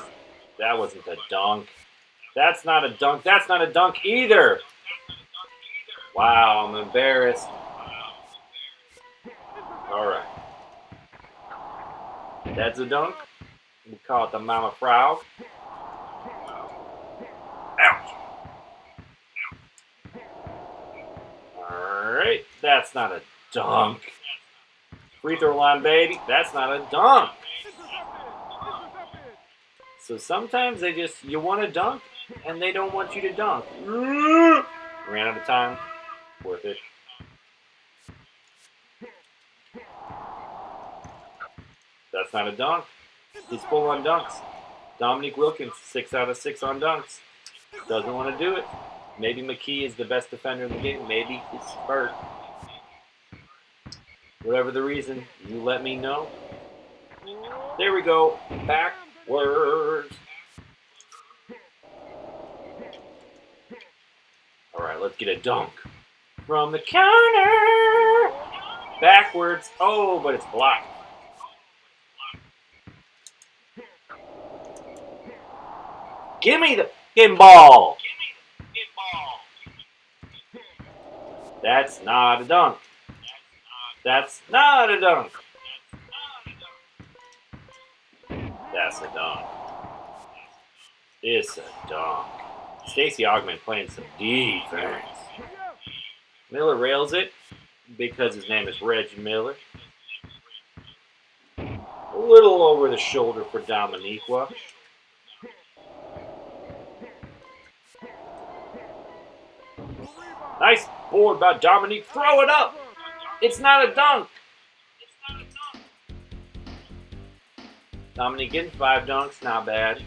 That wasn't a dunk. That's not a dunk. That's not a dunk either. Wow, I'm embarrassed. Alright. That's a dunk. We call it the Mama Frog. Ouch. Alright. That's not a dunk. Free throw line, baby. That's not a dunk. So sometimes you want to dunk, and they don't want you to dunk. Ran out of time. Worth it. That's not a dunk. He's full on dunks. Dominique Wilkins, 6 out of 6 on dunks. Doesn't want to do it. Maybe McKee is the best defender in the game. Maybe he's hurt. Whatever the reason, you let me know. There we go. Backwards. All right, let's get a dunk. From the counter. Backwards. Oh, but it's blocked. Give me the fucking ball. That's not a dunk. That's not a dunk. That's a dunk. It's a dunk. Stacey Augman playing some defense. Miller rails it because his name is Reggie Miller. A little over the shoulder for Dominiqua. Nice board by Dominique. Throw it up. It's not a dunk. Dominique getting 5 dunks. Not bad.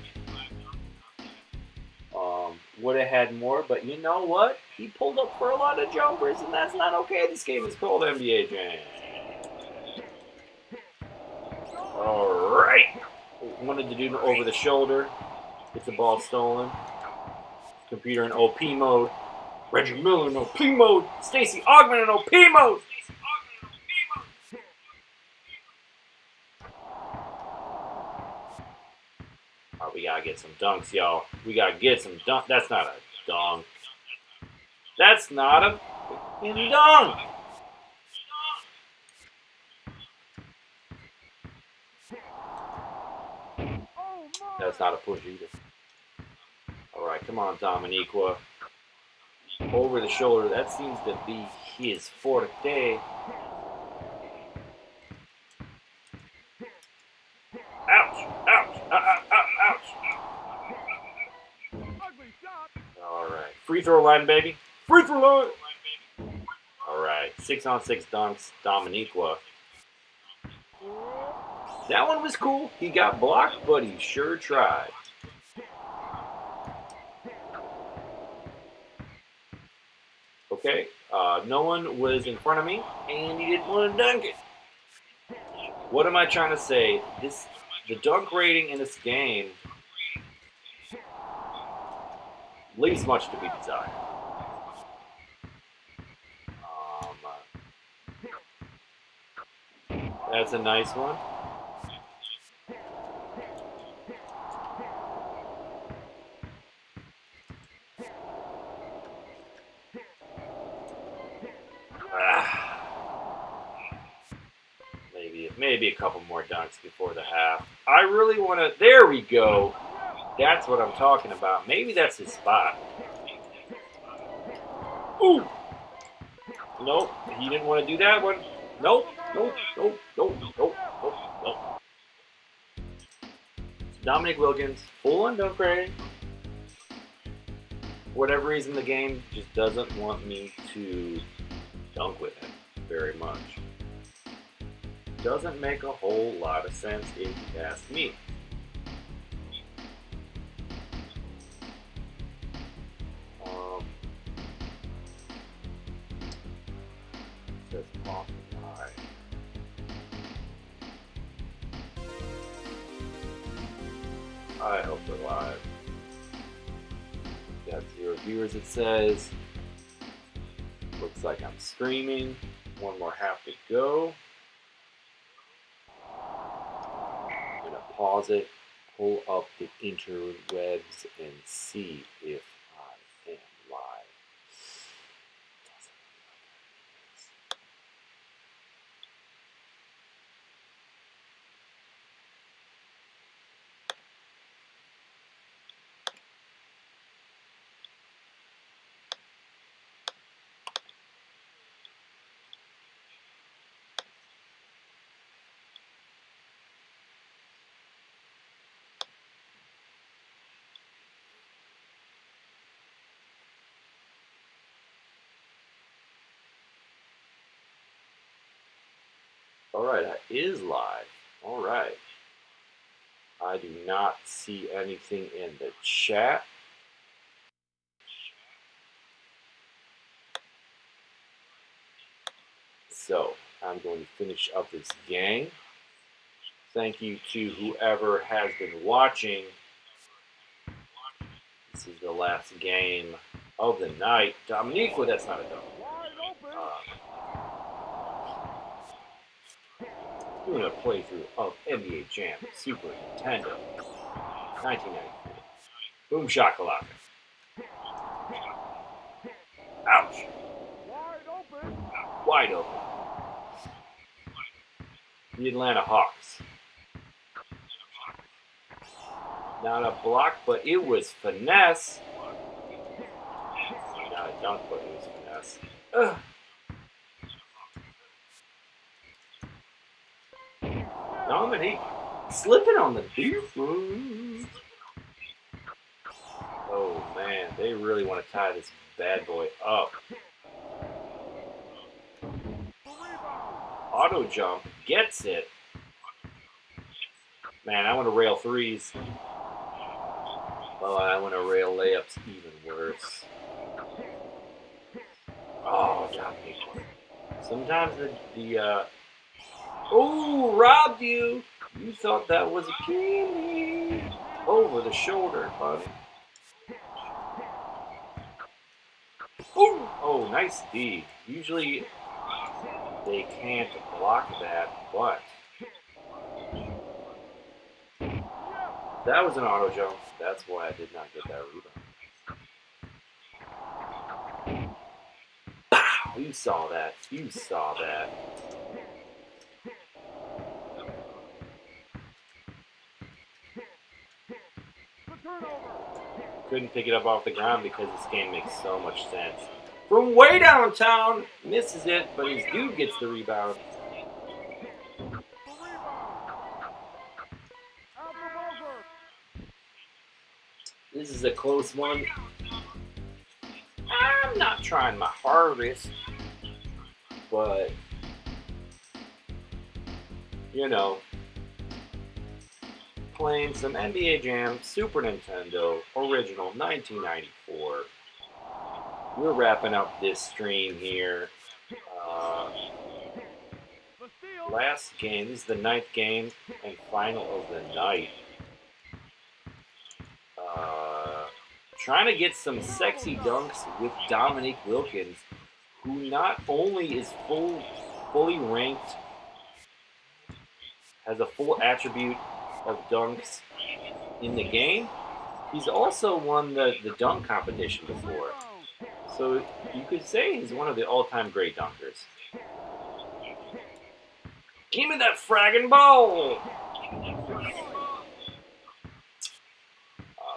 Would have had more, but you know what? He pulled up for a lot of jumpers, and that's not okay. This game is called NBA Jam. All right. Wanted to do over the shoulder. Gets the ball stolen. Computer in OP mode. Reggie Miller in OP mode. Stacey Augman in OP mode. Right, we gotta get some dunks, y'all. We gotta get some dunks. That's not a dunk. That's not a fucking dunk. That's not a push either. All right, come on, Dominiqua. Over the shoulder. That seems to be his forte. Ouch! Ouch! Ouch! All right, free throw line, baby. Free throw line. All right, 6-on-6 dunks, Dominiqua. That one was cool. He got blocked, but he sure tried. Okay, no one was in front of me, and he didn't want to dunk it. What am I trying to say? The dunk rating in this game leaves much to be desired. That's a nice one. Maybe a couple more dunks before the half. I really want to. There we go. That's what I'm talking about. Maybe that's his spot. Ooh. Nope. He didn't want to do that one. Nope. Nope. Nope. Nope. Nope. Nope. Nope. Dominique Wilkins, full on dunk rating. For whatever reason, the game just doesn't want me to dunk with him very much. Doesn't make a whole lot of sense if you ask me. Says off line. I hope they're live. Got 0 viewers, it says. Looks like I'm streaming. One more half to go. Pause it, pull up the interwebs, and see if I am live. Alright, that is live. Alright. I do not see anything in the chat. So, I'm going to finish up this game. Thank you to whoever has been watching. This is the last game of the night. Dominique, well, that's not a dunk. Doing a playthrough of NBA Jam Super Nintendo 1994. Boom shakalaka. Ouch. Wide open. The Atlanta Hawks. Not a block, but it was finesse. Not a dunk, but it was finesse. Ugh. Dominique slipping on the defense. Oh man, they really want to tie this bad boy up. Auto jump, gets it. Man, I want to rail threes. Well, I want to rail layups even worse. Oh, Dominique. Sometimes oh, robbed you. You thought that was a candy. Over the shoulder, buddy. Ooh. Oh, nice D. Usually they can't block that, but that was an auto jump. That's why I did not get that rebound. Pow! You saw that. You saw that. Couldn't pick it up off the ground because this game makes so much sense. From way downtown, misses it, but his dude gets the rebound. This is a close one. I'm not trying my hardest, but you know, playing some NBA Jam Super Nintendo original 1994. We're wrapping up this stream here. Last game, this is the 9th game and final of the night. Trying to get some sexy dunks with Dominique Wilkins, who not only is fully ranked, has a full attribute of dunks in the game, he's also won the dunk competition before. So you could say he's one of the all-time great dunkers. Give me that fragging ball!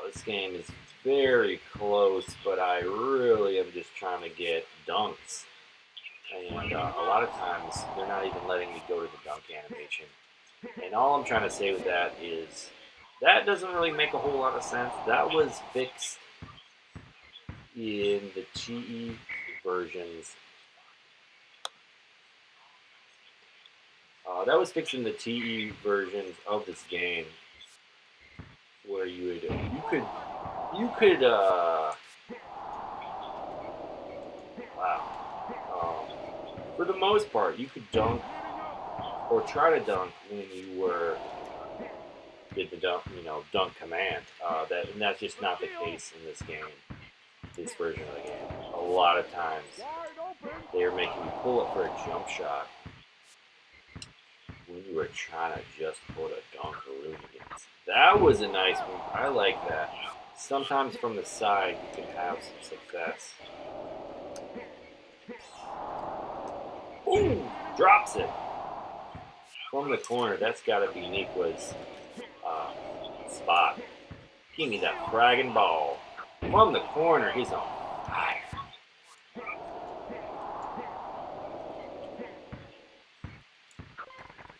This game is very close, but I really am just trying to get dunks. And a lot of times, they're not even letting me go to the dunk animation. And all I'm trying to say with that is, that doesn't really make a whole lot of sense. That was fixed in the TE versions. That was fixed in the TE versions of this game, where you could for the most part, you could dunk or try to dunk when you did the dunk command. And that's just not the case in this game, this version of the game. A lot of times, they are making you pull up for a jump shot when you were trying to just put a dunkaroo against. That was a nice one. I like that. Sometimes from the side, you can have some success. Ooh, drops it. From the corner, that's got to be Nikwa's spot. Give me that fragging ball. From the corner, he's on fire.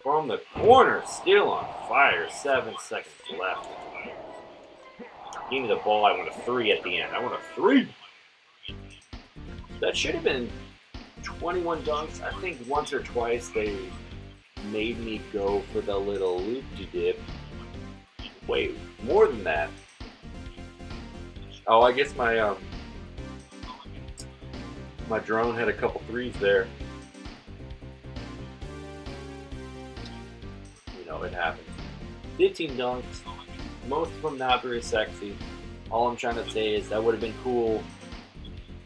From the corner, still on fire. 7 seconds left. Give me the ball. I want a 3 at the end. I want a 3. That should have been 21 dunks. I think once or twice they made me go for the little loop-de-dip. Wait, more than that. Oh, I guess my drone had a couple threes there. You know, it happens. 15 dunks, most of them not very sexy. All I'm trying to say is that would have been cool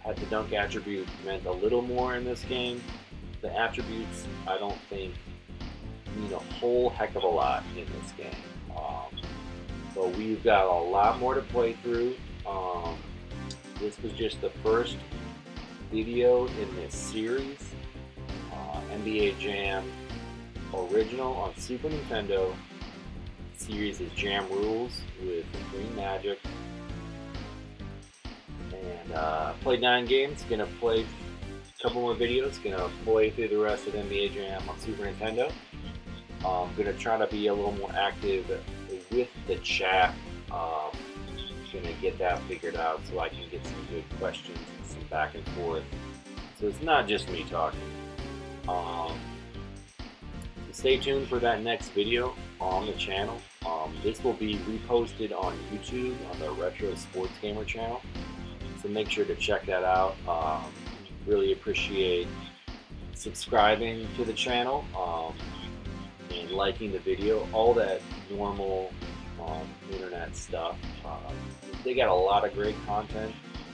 had the dunk attribute meant a little more in this game. The attributes, I don't think, mean a whole heck of a lot in this game. So we've got a lot more to play through. This was just the first video in this series. NBA Jam original on Super Nintendo. The series is Jam Rules with Green Magic. And played 9 games. Gonna play a couple more videos. Gonna play through the rest of NBA Jam on Super Nintendo. Gonna try to be a little more active with the chat. Gonna get that figured out so I can get some good questions and some back and forth. So it's not just me talking. So stay tuned for that next video on the channel. This will be reposted on YouTube on the Retro Sports Gamer channel. So make sure to check that out. Really appreciate subscribing to the channel and liking the video. All that normal internet stuff. They got a lot of great content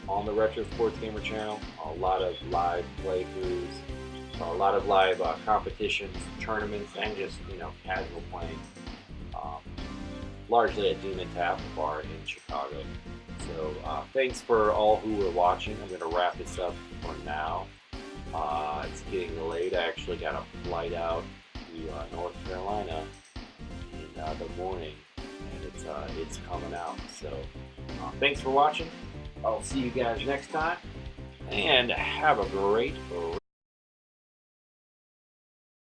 on the Retro Sports Gamer channel. A lot of live playthroughs, a lot of live competitions, tournaments, and just casual playing. Largely at Demon Tap Bar in Chicago. So thanks for all who are watching. I'm going to wrap this up for now. It's getting late. I actually got a flight out to North Carolina in the morning, and it's coming out. So thanks for watching. I'll see you guys next time, and have a great